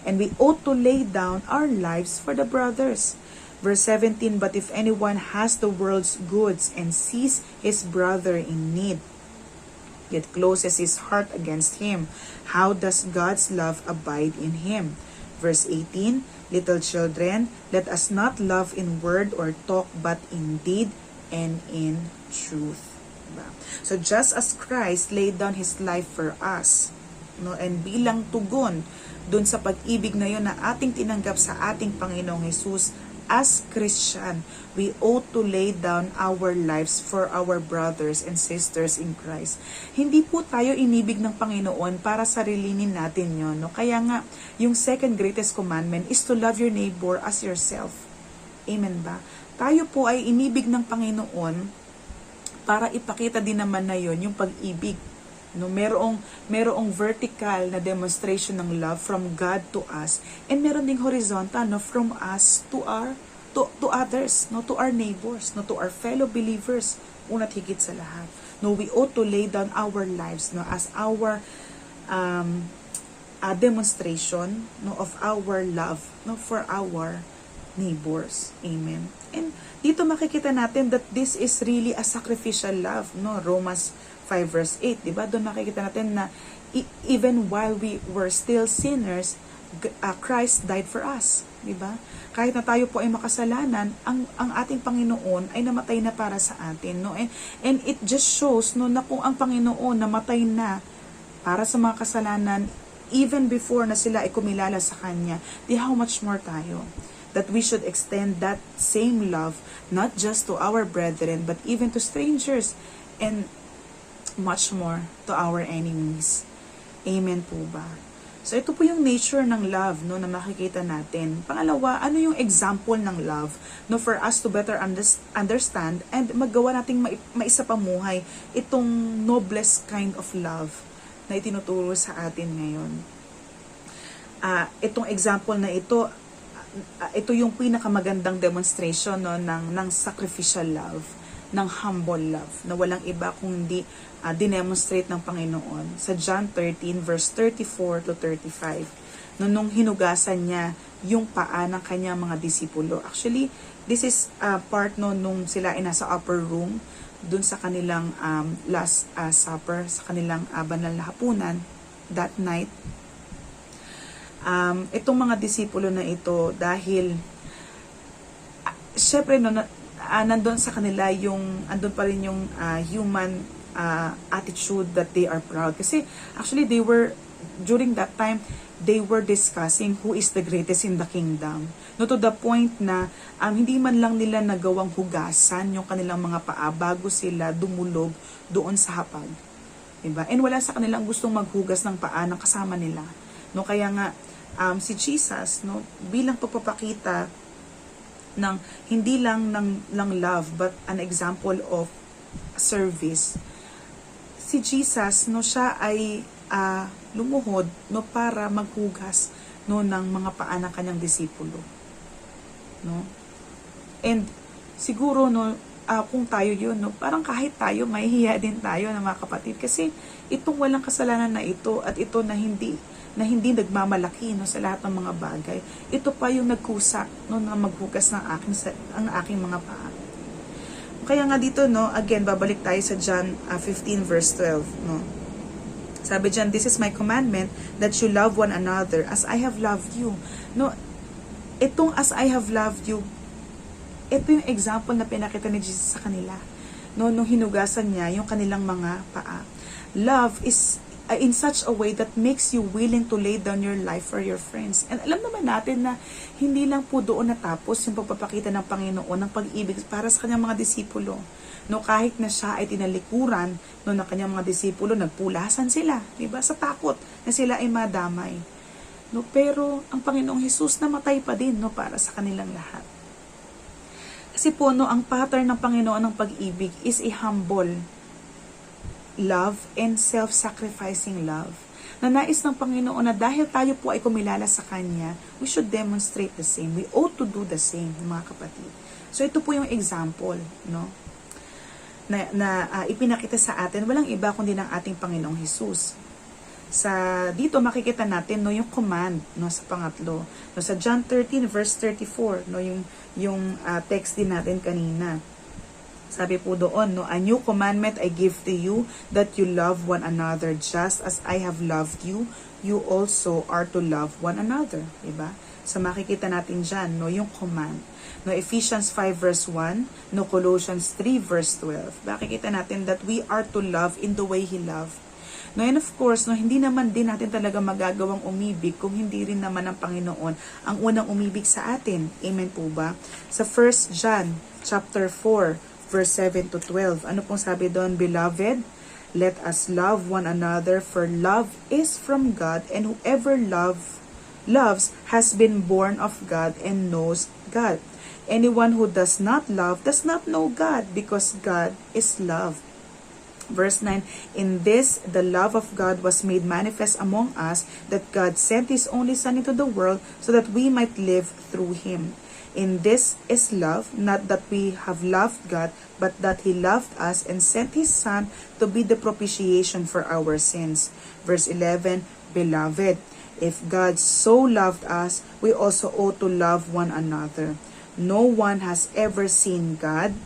And we ought to lay down our lives for the brothers. Verse 17, but if anyone has the world's goods and sees his brother in need, yet closes his heart against him, how does God's love abide in him? Verse 18, little children, let us not love in word or talk, but in deed and in truth. Diba? So just as Christ laid down His life for us, no, and bilang tugon dun sa pag-ibig na yun na ating tinanggap sa ating Panginoong Jesus, as Christian, we ought to lay down our lives for our brothers and sisters in Christ. Hindi po tayo inibig ng Panginoon para sarilinin natin yun. No? Kaya nga, yung second greatest commandment is to love your neighbor as yourself. Amen ba? Tayo po ay inibig ng Panginoon para ipakita din naman na yun, yung pag-ibig. No, merong vertical na demonstration ng love from God to us, and meron ding horizontal, no, from us to others, no, to our neighbors, no, to our fellow believers. Una't higit sa lahat, no, we ought to lay down our lives, no, as our demonstration, no, of our love, no, for our neighbors. Amen. And dito makikita natin that this is really a sacrificial love, no. Romans 5 verse 8, diba? Doon makikita natin na even while we were still sinners, Christ died for us, diba? Kahit na tayo po ay makasalanan, ang ating Panginoon ay namatay na para sa atin, no? And it just shows, no, na kung ang Panginoon namatay na para sa mga kasalanan even before na sila ay kumilala sa Kanya, di how much more tayo? That we should extend that same love not just to our brethren but even to strangers, and much more to our enemies. Amen po ba? So ito po yung nature ng love, no, na makikita natin. Pangalawa, ano yung example ng love, no, for us to better understand and magawa nating maisapamuhay itong noblest kind of love na itinuturo sa atin ngayon. Itong example na ito, ito yung pinakamagandang demonstration, no, ng sacrificial love, ng humble love, na walang iba kundi dinemonstrate ng Panginoon sa John 13 verse 34 to 35, nung hinugasan niya yung paa ng kanyang mga disipulo. Actually, this is part nung sila ay nasa upper room dun sa kanilang last supper, sa kanilang banal na hapunan that night. Itong mga disipulo na ito, dahil syempre nandun sa kanila andun pa rin yung human attitude that they are proud. Kasi actually during that time, they were discussing who is the greatest in the kingdom. No, to the point na hindi man lang nila nagawang hugasan yung kanilang mga paa bago sila dumulog doon sa hapag. Diba? And wala sa kanilang gustong maghugas ng paa ng kasama nila. No, kaya nga si Jesus, no, bilang pagpapakita ng hindi lang ng love but an example of service, si Jesus, no, siya ay lumuhod, no, para maghugas, no, ng mga paa ng kanyang disipulo, no. And siguro, no, kung tayo yun, no, parang kahit tayo mahihiya din tayo na mga kapatid, kasi itong walang kasalanan na ito at ito na hindi nagmamalaki, no, sa lahat ng mga bagay, ito pa yung nagkusa, no, na maghugas ng aking mga paa. Kaya nga dito, no, again, babalik tayo sa John 15 verse 12, no. Sabi diyan, this is my commandment, that you love one another as I have loved you. No, itong as I have loved you, ito yung example na pinakita ni Jesus sa kanila. No, nung hinugasan niya yung kanilang mga paa. Love is in such a way that makes you willing to lay down your life for your friends. And alam naman natin na hindi lang po doon natapos yung pagpapakita ng Panginoon ng pag-ibig para sa kanyang mga disipulo. No, kahit na siya ay tinalikuran, no, ng kanyang mga disipulo, nagpulasan sila, diba? Sa takot na sila ay madamay. No, pero ang Panginoong Hesus namatay pa din, no, para sa kanilang lahat. Kasi po, no, ang pattern ng Panginoon ng pag-ibig is a humble love and self-sacrificing love. Na nais ng Panginoon na dahil tayo po ay kumilala sa Kanya, we should demonstrate the same. We ought to do the same, mga kapatid. So ito po yung example, no, na ipinakita sa atin, walang iba kundi ng ating Panginoong Hesus. Dito makikita natin, no, yung command, no, sa pangatlo. No, sa John 13 verse 34, no, yung text din natin kanina. Sabi po doon, no, a new commandment I give to you, that you love one another just as I have loved you, you also are to love one another. Diba? So makikita natin dyan, no, yung command. No, Ephesians 5 verse 1, no, Colossians 3 verse 12. Makikita natin that we are to love in the way He loved. No, and of course, no, hindi naman din natin talaga magagawang umibig kung hindi rin naman ang Panginoon ang unang umibig sa atin. Amen po ba? Sa 1 John chapter 4, verse 7 to 12, ano pong sabi doon? Beloved, let us love one another, for love is from God, and whoever loves has been born of God and knows God. Anyone who does not love does not know God, because God is love. Verse 9, in this the love of God was made manifest among us, that God sent His only Son into the world so that we might live through Him. In this is love, not that we have loved God, but that He loved us and sent His Son to be the propitiation for our sins. Verse 11, beloved, if God so loved us, we also ought to love one another. No one has ever seen God.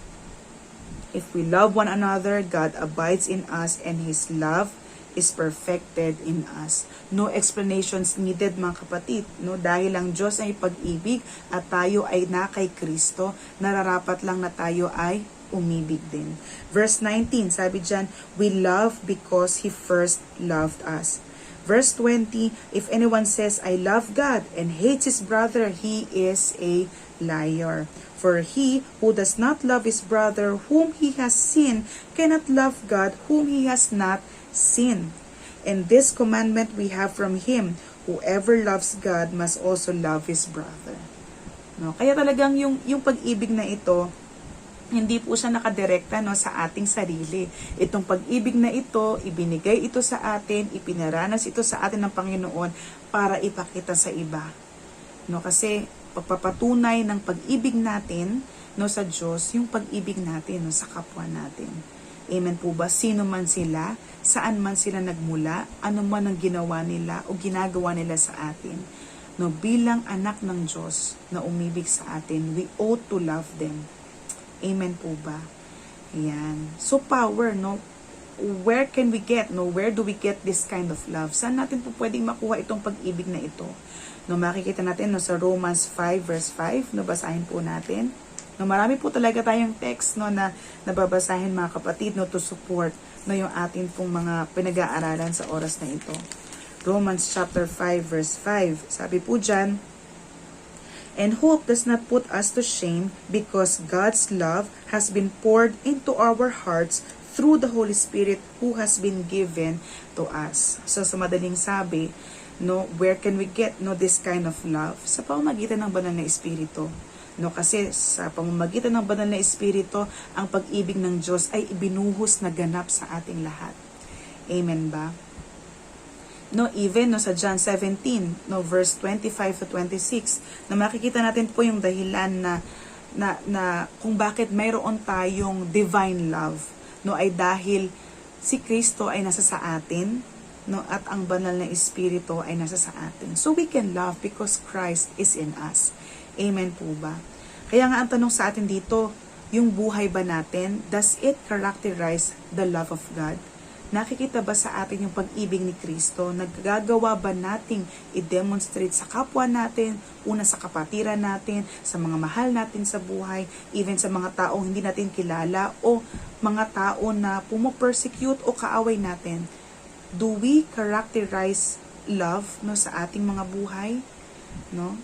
If we love one another, God abides in us, and His love is perfected in us. No explanations needed, mga kapatid. No, dahil ang Diyos ay pag-ibig at tayo ay na kay Kristo, nararapat lang na tayo ay umibig din. Verse 19, sabi dyan, we love because He first loved us. Verse 20, if anyone says, I love God and hates his brother, he is a liar. For he who does not love his brother whom he has seen cannot love God whom he has not seen. And this commandment we have from Him, whoever loves God must also love his brother. No? Kaya talagang yung pag-ibig na ito, hindi po siya nakadirekta, no, sa ating sarili. Itong pag-ibig na ito, ibinigay ito sa atin, ipinaranas ito sa atin ng Panginoon para ipakita sa iba. No, kasi pagpapatunay ng pag-ibig natin, no, sa Diyos, yung pag-ibig natin, no, sa kapwa natin. Amen po ba? Sino man sila, saan man sila nagmula, ano man ang ginawa nila o ginagawa nila sa atin. No, bilang anak ng Diyos na umibig sa atin, we ought to love them. Amen po ba? Ayan. So power, no? Where can we get, no? Where do we get this kind of love? Saan natin po pwedeng makuha itong pag-ibig na ito? No, makikita natin, no, sa Romans 5 verse 5, no, basahin po natin. No, marami po talaga tayong text, no, na nababasahin, mga kapatid, no, to support, no, yung atin pong mga pinag-aaralan sa oras na ito. Romans chapter 5 verse 5. Sabi po dyan, and hope does not put us to shame, because God's love has been poured into our hearts through the Holy Spirit who has been given to us. So sa madaling sabi, no, where can we get, no, this kind of love? Sa pamamagitan ng banal na Espiritu. No, kasi sa pamamagitan ng banal na Espiritu, ang pag-ibig ng Diyos ay ibinuhos na ganap sa ating lahat. Amen ba? No, even, no, sa John 17, no, verse 25 to 26, na makikita natin po yung dahilan na kung bakit mayroon tayong divine love, no, ay dahil si Kristo ay nasa sa atin, no, at ang banal na Espiritu ay nasa sa atin. So we can love because Christ is in us. Amen po ba? Kaya nga ang tanong sa atin dito, yung buhay ba natin, does it characterize the love of God? Nakikita ba sa atin yung pag-ibig ni Kristo? Nagagawa ba nating i-demonstrate sa kapwa natin, una sa kapatiran natin, sa mga mahal natin sa buhay, even sa mga taong hindi natin kilala, o mga tao na pumo-persecute o kaaway natin? Do we characterize love, no, sa ating mga buhay? No?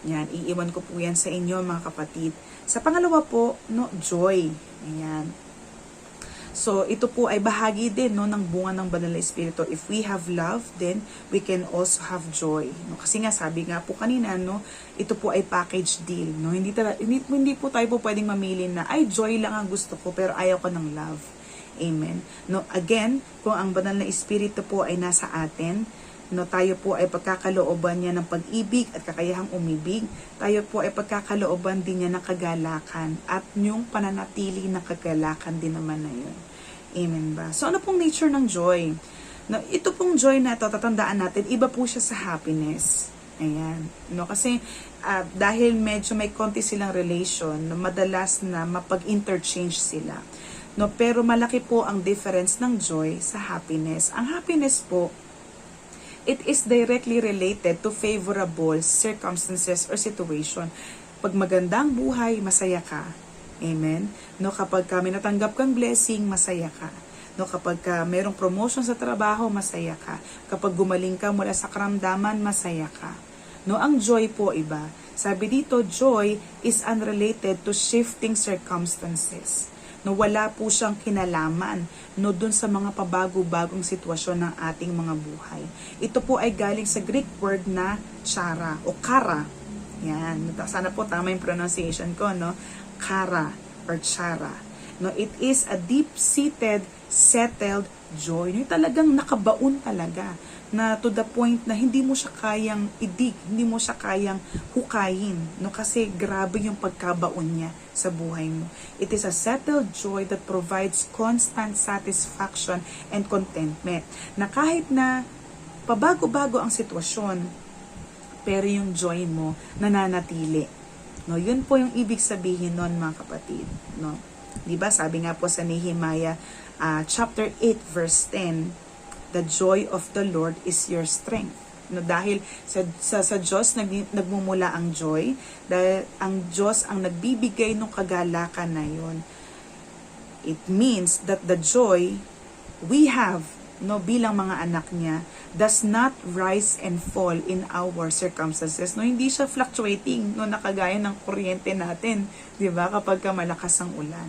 Yan, iiwan ko po yan sa inyo, mga kapatid. Sa pangalawa po, no, joy. Ayan. So, ito po ay bahagi din, no, ng bunga ng banal na Espiritu. If we have love, then we can also have joy. No? Kasi nga, sabi nga po kanina, no, ito po ay package deal. No? Hindi po tayo po pwedeng mamili na, ay, joy lang ang gusto ko, pero ayaw ko ng love. Amen. No, again, kung ang banal na Espiritu po ay nasa atin, no, tayo po ay pagkakalooban niya ng pag-ibig at kakayahang umibig. Tayo po ay pagkakalooban din niya ng kagalakan at yung pananatili ng kagalakan din naman na yun. Amen ba? So ano pong nature ng joy? No, ito pong joy na ito, tatandaan natin, iba po siya sa happiness. Ayan. No, kasi dahil medyo may konti silang relation, no, madalas na mapag-interchange sila. No, pero malaki po ang difference ng joy sa happiness. Ang happiness po, it is directly related to favorable circumstances or situation. Pag maganda ang buhay, masaya ka. Amen? No, kapag may natanggap kang blessing, masaya ka. No, kapag merong promotion sa trabaho, masaya ka. Kapag gumaling ka mula sa karamdaman, masaya ka. No, ang joy po iba. Sabi dito, joy is unrelated to shifting circumstances. No, wala po siyang kinalaman no dun sa mga pabago-bagong sitwasyon ng ating mga buhay. Ito po ay galing sa Greek word na chara o kara. Yan, sana po tama yung pronunciation ko, no? Kara or chara. No, it is a deep-seated, settled joy. Yung talagang nakabaon talaga na to the point na hindi mo siya kayang idig, hindi mo siya kayang hukayin. No, kasi grabe yung pagkabaon niya sa buhay mo. It is a settled joy that provides constant satisfaction and contentment. Na kahit na pabago-bago ang sitwasyon, pero yung joy mo nananatili. No, yun po yung ibig sabihin nun, mga kapatid. No? Diba? Sabi nga po sa Nehemiah chapter 8 verse 10, the joy of the Lord is your strength. No, dahil sa Diyos nagmumula ang joy, dahil ang Diyos ang nagbibigay ng kagalakan na yun. It means that the joy we have, no, bilang mga anak niya, does not rise and fall in our circumstances. No, hindi siya fluctuating, no, nakagaya ng kuryente natin, 'di ba? Kapag malakas ang ulan.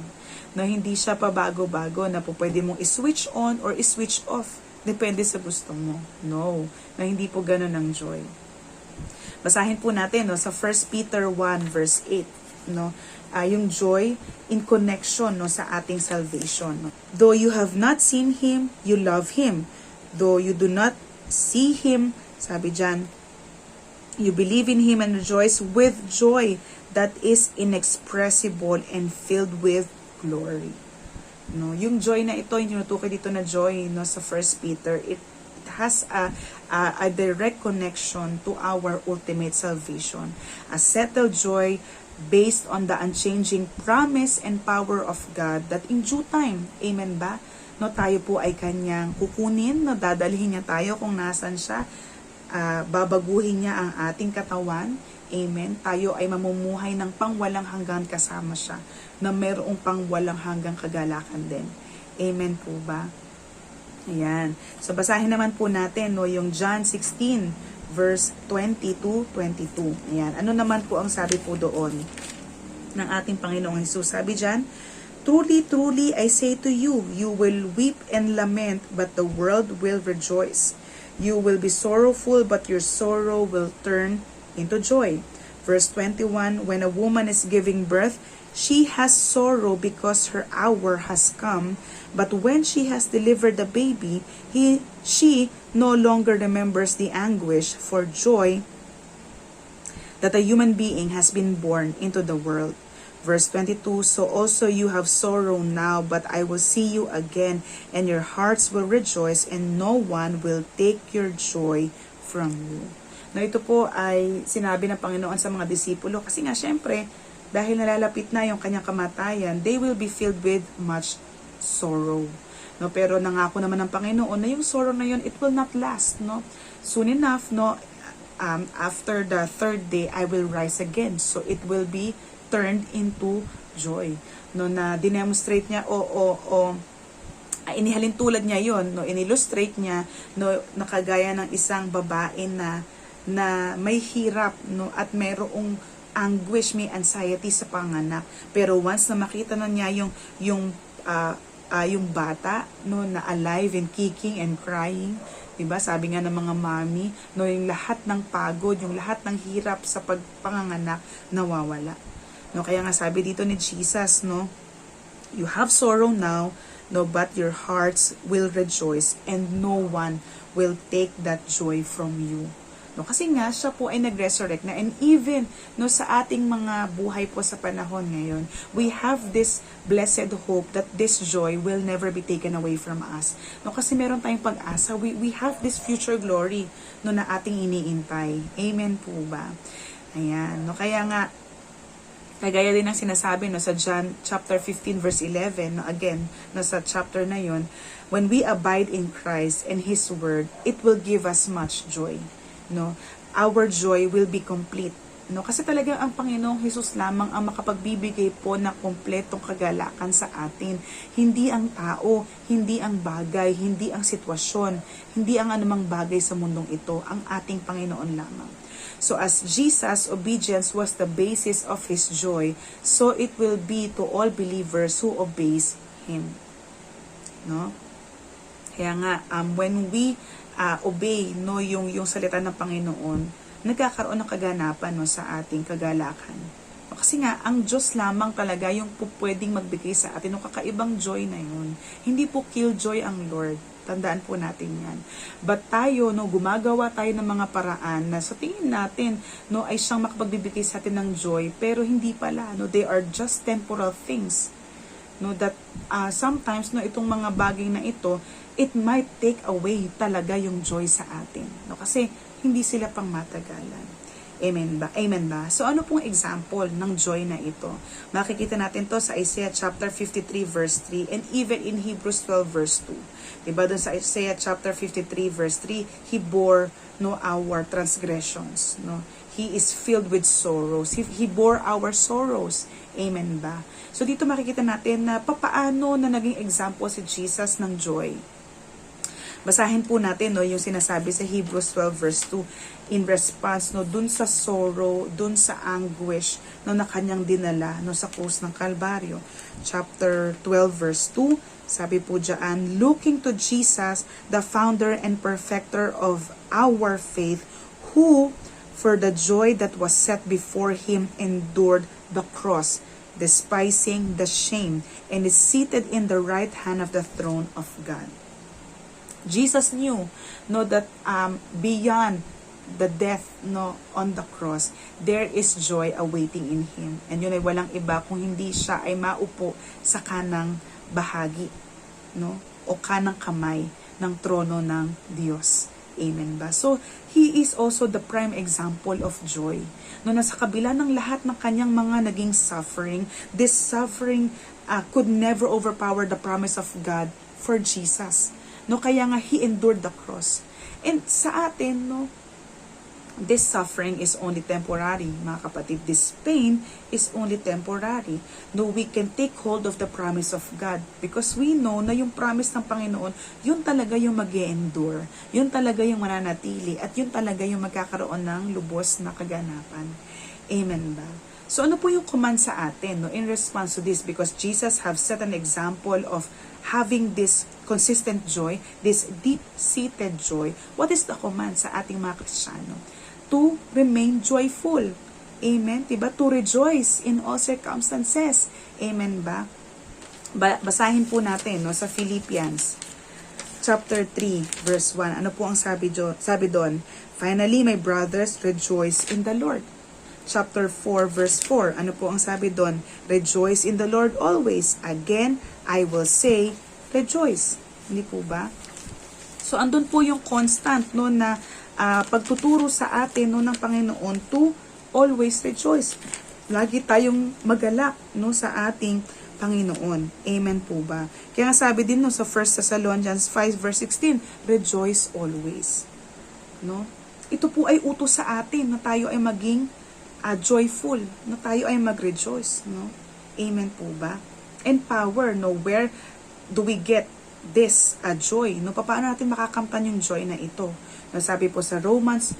No, hindi siya pabago-bago na po pwede mong i-switch on or i-switch off. Depende sa gusto mo. No, na hindi po ganoon ang joy. Basahin po natin, no, sa 1 Peter 1 verse 8, no, yung joy in connection, no, sa ating salvation. No? Though you have not seen Him, you love Him. Though you do not see Him, sabi dyan, you believe in Him and rejoice with joy that is inexpressible and filled with glory. No, yung joy na ito, yung tinutukoy dito na joy, no, sa 1 Peter, it has a direct connection to our ultimate salvation. A settled joy based on the unchanging promise and power of God that in due time, amen ba? No, tayo po ay kanyang kukunin, no, dadalhin niya tayo kung nasan siya, babaguhin niya ang ating katawan, amen. Tayo ay mamumuhay ng pangwalang hanggan kasama siya, na mayroong pangwalang hanggang kagalakan din. Amen po ba? Ayan. So, basahin naman po natin, no, yung John 16, verse 20 to 22. Ayan. Ano naman po ang sabi po doon ng ating Panginoong Hesus? Sabi dyan, truly, truly, I say to you, you will weep and lament, but the world will rejoice. You will be sorrowful, but your sorrow will turn into joy. Verse 21, when a woman is giving birth, she has sorrow because her hour has come, but when she has delivered the baby, she no longer remembers the anguish for joy that a human being has been born into the world. Verse 22, so also you have sorrow now, but I will see you again, and your hearts will rejoice, and no one will take your joy from you. No, ito po ay sinabi ng Panginoon sa mga disipulo, kasi nga syempre, dahil nalalapit na yung kanyang kamatayan, they will be filled with much sorrow. No, pero nangako naman ng Panginoon na yung sorrow na yun, it will not last, no? Soon enough, no, after the third day, I will rise again. So it will be turned into joy. No, na dinemonstrate niya inihalin tulad niya yon, no, inillustrate niya, no, nakagaya ng isang babae na may hirap, no, at mayroong anguish, may anxiety sa panganak. Pero once na makita na niya yung bata, no, na alive and kicking and crying, diba? Sabi nga ng mga mami, no, yung lahat ng pagod, yung lahat ng hirap sa pagpanganganak nawawala. No, kaya nga sabi dito ni Jesus, no, you have sorrow now, no, but your hearts will rejoice, and no one will take that joy from you. No, kasi nga siya po ay nag-resurrect na, and even no sa ating mga buhay po sa panahon ngayon, we have this blessed hope that this joy will never be taken away from us. No, kasi meron tayong pag-asa. We have this future glory no na ating iniintay. Amen po ba? Ayan. No, kaya nga kagaya din ng sinasabi no sa John chapter 15 verse 11, no, again, no sa chapter na yon, when we abide in Christ and His Word, it will give us much joy. No, our joy will be complete. No, kasi talagang ang Panginoong Hesus lamang ang makapagbibigay po ng kompletong kagalakan sa atin. Hindi ang tao, hindi ang bagay, hindi ang sitwasyon, hindi ang anumang bagay sa mundong ito, ang ating Panginoon lamang. So as Jesus' obedience was the basis of His joy, so it will be to all believers who obeys Him. No? Kaya nga, when we obey no yung salita ng Panginoon, nagkakaroon ng kaganapan no sa ating kagalakan. No, kasi nga, ang Diyos lamang talaga yung pwedeng magbigay sa atin ng kakaibang joy na yun. Hindi po killjoy ang Lord. Tandaan po natin yan. But tayo, no, gumagawa tayo ng mga paraan na sa tingin natin, no, ay siyang makapagbibigay sa atin ng joy, pero hindi pala, no, they are just temporal things. No, that sometimes, no, itong mga bagay na ito, it might take away talaga yung joy sa atin. No, kasi hindi sila pang matagalan. Amen ba? Amen ba? So ano pong example ng joy na ito? Makikita natin to sa Isaiah chapter 53 verse 3 and even in Hebrews 12 verse 2. Diba doon sa Isaiah chapter 53 verse 3, He bore no our transgressions. No? He is filled with sorrows. He bore our sorrows. Amen ba? So dito makikita natin na papaano na naging example si Jesus ng joy. Basahin po natin no yung sinasabi sa Hebrews 12 verse 2 in response no dun sa sorrow, dun sa anguish no na kanyang dinala no sa krus ng Kalbaryo. Chapter 12 verse 2, sabi po diyan, looking to Jesus, the founder and perfecter of our faith, who for the joy that was set before him endured the cross, despising the shame, and is seated in the right hand of the throne of God. Jesus knew no that beyond the death no on the cross, there is joy awaiting in Him. And yun ay walang iba kung hindi siya ay maupo sa kanang bahagi no o kanang kamay ng trono ng Diyos. Amen ba? So, He is also the prime example of joy. No, nasa kabila ng lahat ng kanyang mga naging suffering, this suffering could never overpower the promise of God for Jesus. No, kaya nga He endured the cross. And sa atin, no, this suffering is only temporary, mga kapatid. This pain is only temporary. No, we can take hold of the promise of God because we know na yung promise ng Panginoon, yun talaga yung mag-endure. Yun talaga yung mananatili at yun talaga yung magkakaroon ng lubos na kaganapan. Amen ba? So ano po yung command sa atin no, in response to this? Because Jesus have set an example of having this consistent joy, this deep-seated joy. What is the command sa ating mga Kristiyano? To remain joyful. Amen? Diba? To rejoice in all circumstances. Amen ba? Basahin po natin no, sa Philippians chapter 3 verse 1. Ano po ang sabi doon? Finally, my brothers, rejoice in the Lord. Chapter 4 verse 4. Ano po ang sabi doon? Rejoice in the Lord always. Again, I will say, rejoice. Hindi po ba? So, andun po yung constant no, na pagtuturo sa atin no, ng Panginoon to always rejoice. Lagi tayong magalak no, sa ating Panginoon. Amen po ba? Kaya nga sabi din no, sa 1 Thessalonians 5 verse 16, rejoice always. No? Ito po ay utos sa atin na tayo ay maging joyful, na tayo ay mag-rejoice. No? Amen po ba? And power, no? Where do we get this joy? No? Paano natin makakamtan yung joy na ito? No, sabi po sa Romans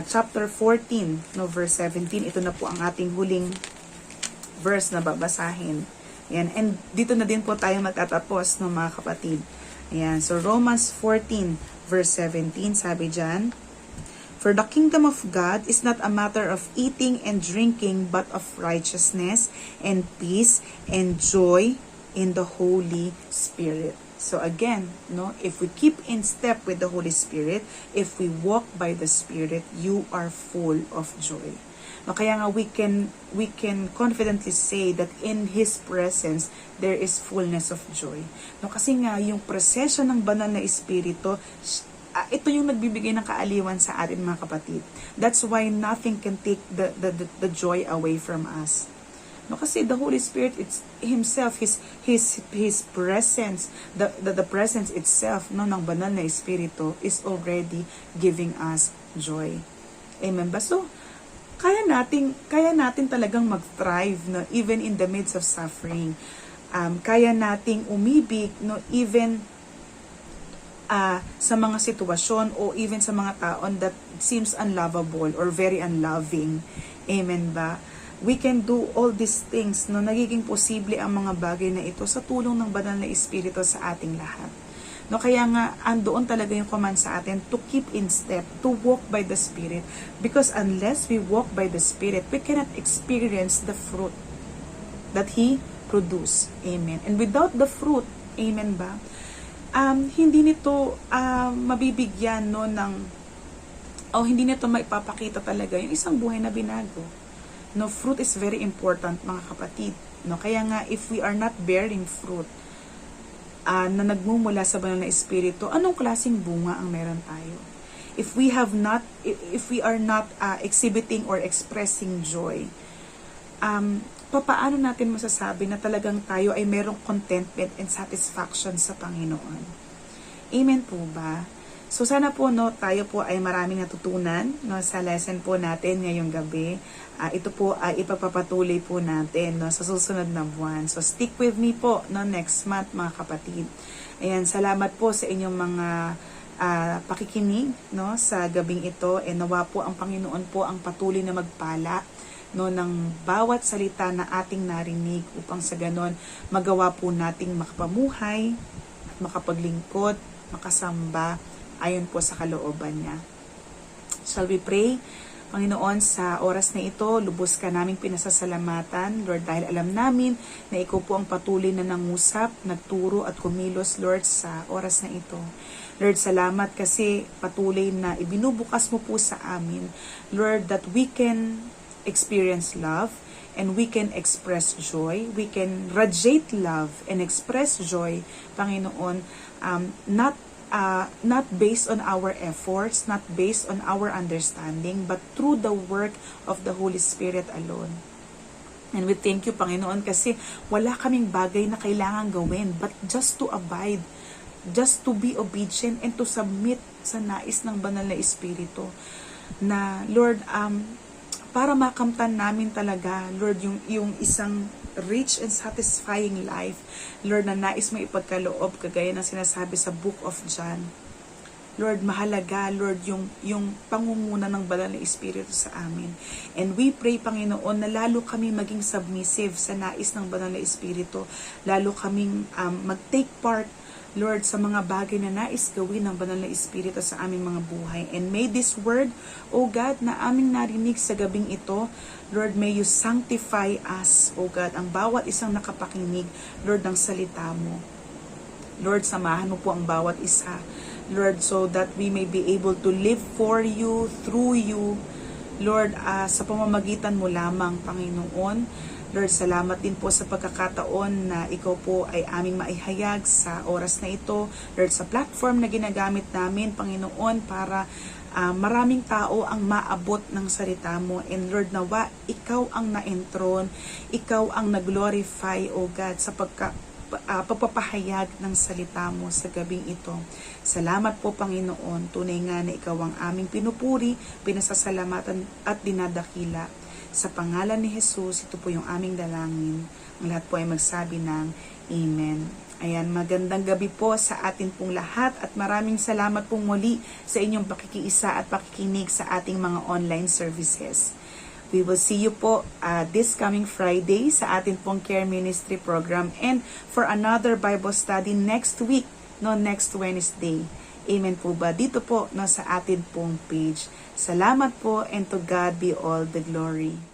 chapter 14, no, verse 17, ito na po ang ating huling verse na babasahin. Yan. And dito na din po tayo magtatapos, no, mga kapatid. Ayan. So Romans 14 verse 17, sabi dyan, for the kingdom of God is not a matter of eating and drinking, but of righteousness and peace and joy in the Holy Spirit. So again, no, if we keep in step with the Holy Spirit, if we walk by the Spirit, you are full of joy. No, kaya nga we can confidently say that in His presence there is fullness of joy. No, kasi nga yung presensya ng banal na Espiritu, ito yung nagbibigay ng kaaliwan sa atin, mga kapatid. That's why nothing can take the joy away from us. No, kasi the Holy Spirit, it's Himself, His presence, the presence itself, no, ng banal na Espiritu is already giving us joy. Amen ba? So, kaya natin talagang mag-thrive, no, even in the midst of suffering. Kaya nating umibig, no, even sa mga sitwasyon o even sa mga taon that seems unlovable or very unloving. Amen ba? We can do all these things, no, nagiging posible ang mga bagay na ito sa tulong ng banal na Espiritu sa ating lahat. No, kaya nga andoon talaga yung command sa atin to keep in step, to walk by the Spirit, because unless we walk by the Spirit, we cannot experience the fruit that He produce. Amen. And without the fruit, amen ba? Hindi nito mabibigyan, no, hindi nito maipapakita talaga yung isang buhay na binago. No, fruit is very important, mga kapatid. No, kaya nga if we are not bearing fruit na nagmumula sa banal na Espiritu, anong klaseng bunga ang meron tayo? If we are not exhibiting or expressing joy, paano natin masasabi na talagang tayo ay merong contentment and satisfaction sa Panginoon? Amen po ba? So sana po, no, tayo po ay maraming natutunan, no, sa lesson po natin ngayong gabi. Ito po ay ipagpapatuloy po natin, no, sa susunod na buwan. So stick with me po, no, next month, mga kapatid. Ayan, salamat po sa inyong mga pakikinig, no, sa gabing ito. E nawa po ang Panginoon po ang patuloy na magpala, no, ng bawat salita na ating narinig upang sa ganon magawa po nating makapamuhay, makapaglingkod, makasamba ayon po sa kalooban niya. Shall we pray? Panginoon, sa oras na ito, lubos ka naming pinasasalamatan, Lord, dahil alam namin na Ikaw po ang patuloy na nangusap, nagturo at kumilos, Lord, sa oras na ito. Lord, salamat kasi patuloy na ibinubukas mo po sa amin, Lord, that we can experience love and we can express joy. We can radiate love and express joy, Panginoon, not based on our efforts, not based on our understanding, but through the work of the Holy Spirit alone. And we thank you, Panginoon, kasi wala kaming bagay na kailangan gawin, but just to abide, just to be obedient and to submit sa nais ng banal na Espiritu. Na, Lord, para makamtan namin talaga, Lord, yung isang rich and satisfying life, Lord, na nais mo ipagkaloob, kagaya ng sinasabi sa Book of John. Lord, mahalaga, Lord, yung pangunguna ng banal na Espiritu sa amin. And we pray, Panginoon, na lalo kami maging submissive sa nais ng banal na Espiritu, lalo kaming mag-take part, Lord, sa mga bagay na nais gawin ng banal na Espiritu sa aming mga buhay. And may this word, O God, na aming narinig sa gabing ito, Lord, may you sanctify us, O God, ang bawat isang nakapakinig, Lord, ng salita mo. Lord, samahan mo po ang bawat isa, Lord, so that we may be able to live for you, through you, Lord, sa pamamagitan mo lamang, Panginoon. Lord, salamat din po sa pagkakataon na Ikaw po ay aming maihayag sa oras na ito. Lord, sa platform na ginagamit namin, Panginoon, para maraming tao ang maabot ng salita mo. And Lord, nawa, Ikaw ang na-enthrone, Ikaw ang nag-glorify, O God, sa pagpapahayag ng salita mo sa gabing ito. Salamat po, Panginoon. Tunay nga na Ikaw ang aming pinupuri, pinasasalamatan at dinadakila. Sa pangalan ni Jesus, ito po yung aming dalangin. Ang lahat po ay magsabi ng Amen. Ayan, magandang gabi po sa atin pong lahat at maraming salamat pong muli sa inyong pakikiisa at pakikinig sa ating mga online services. We will see you po this coming Friday sa atin pong Care Ministry program and for another Bible study next week, next Wednesday. Amen po ba? Dito po sa atin pong page. Salamat po and to God be all the glory.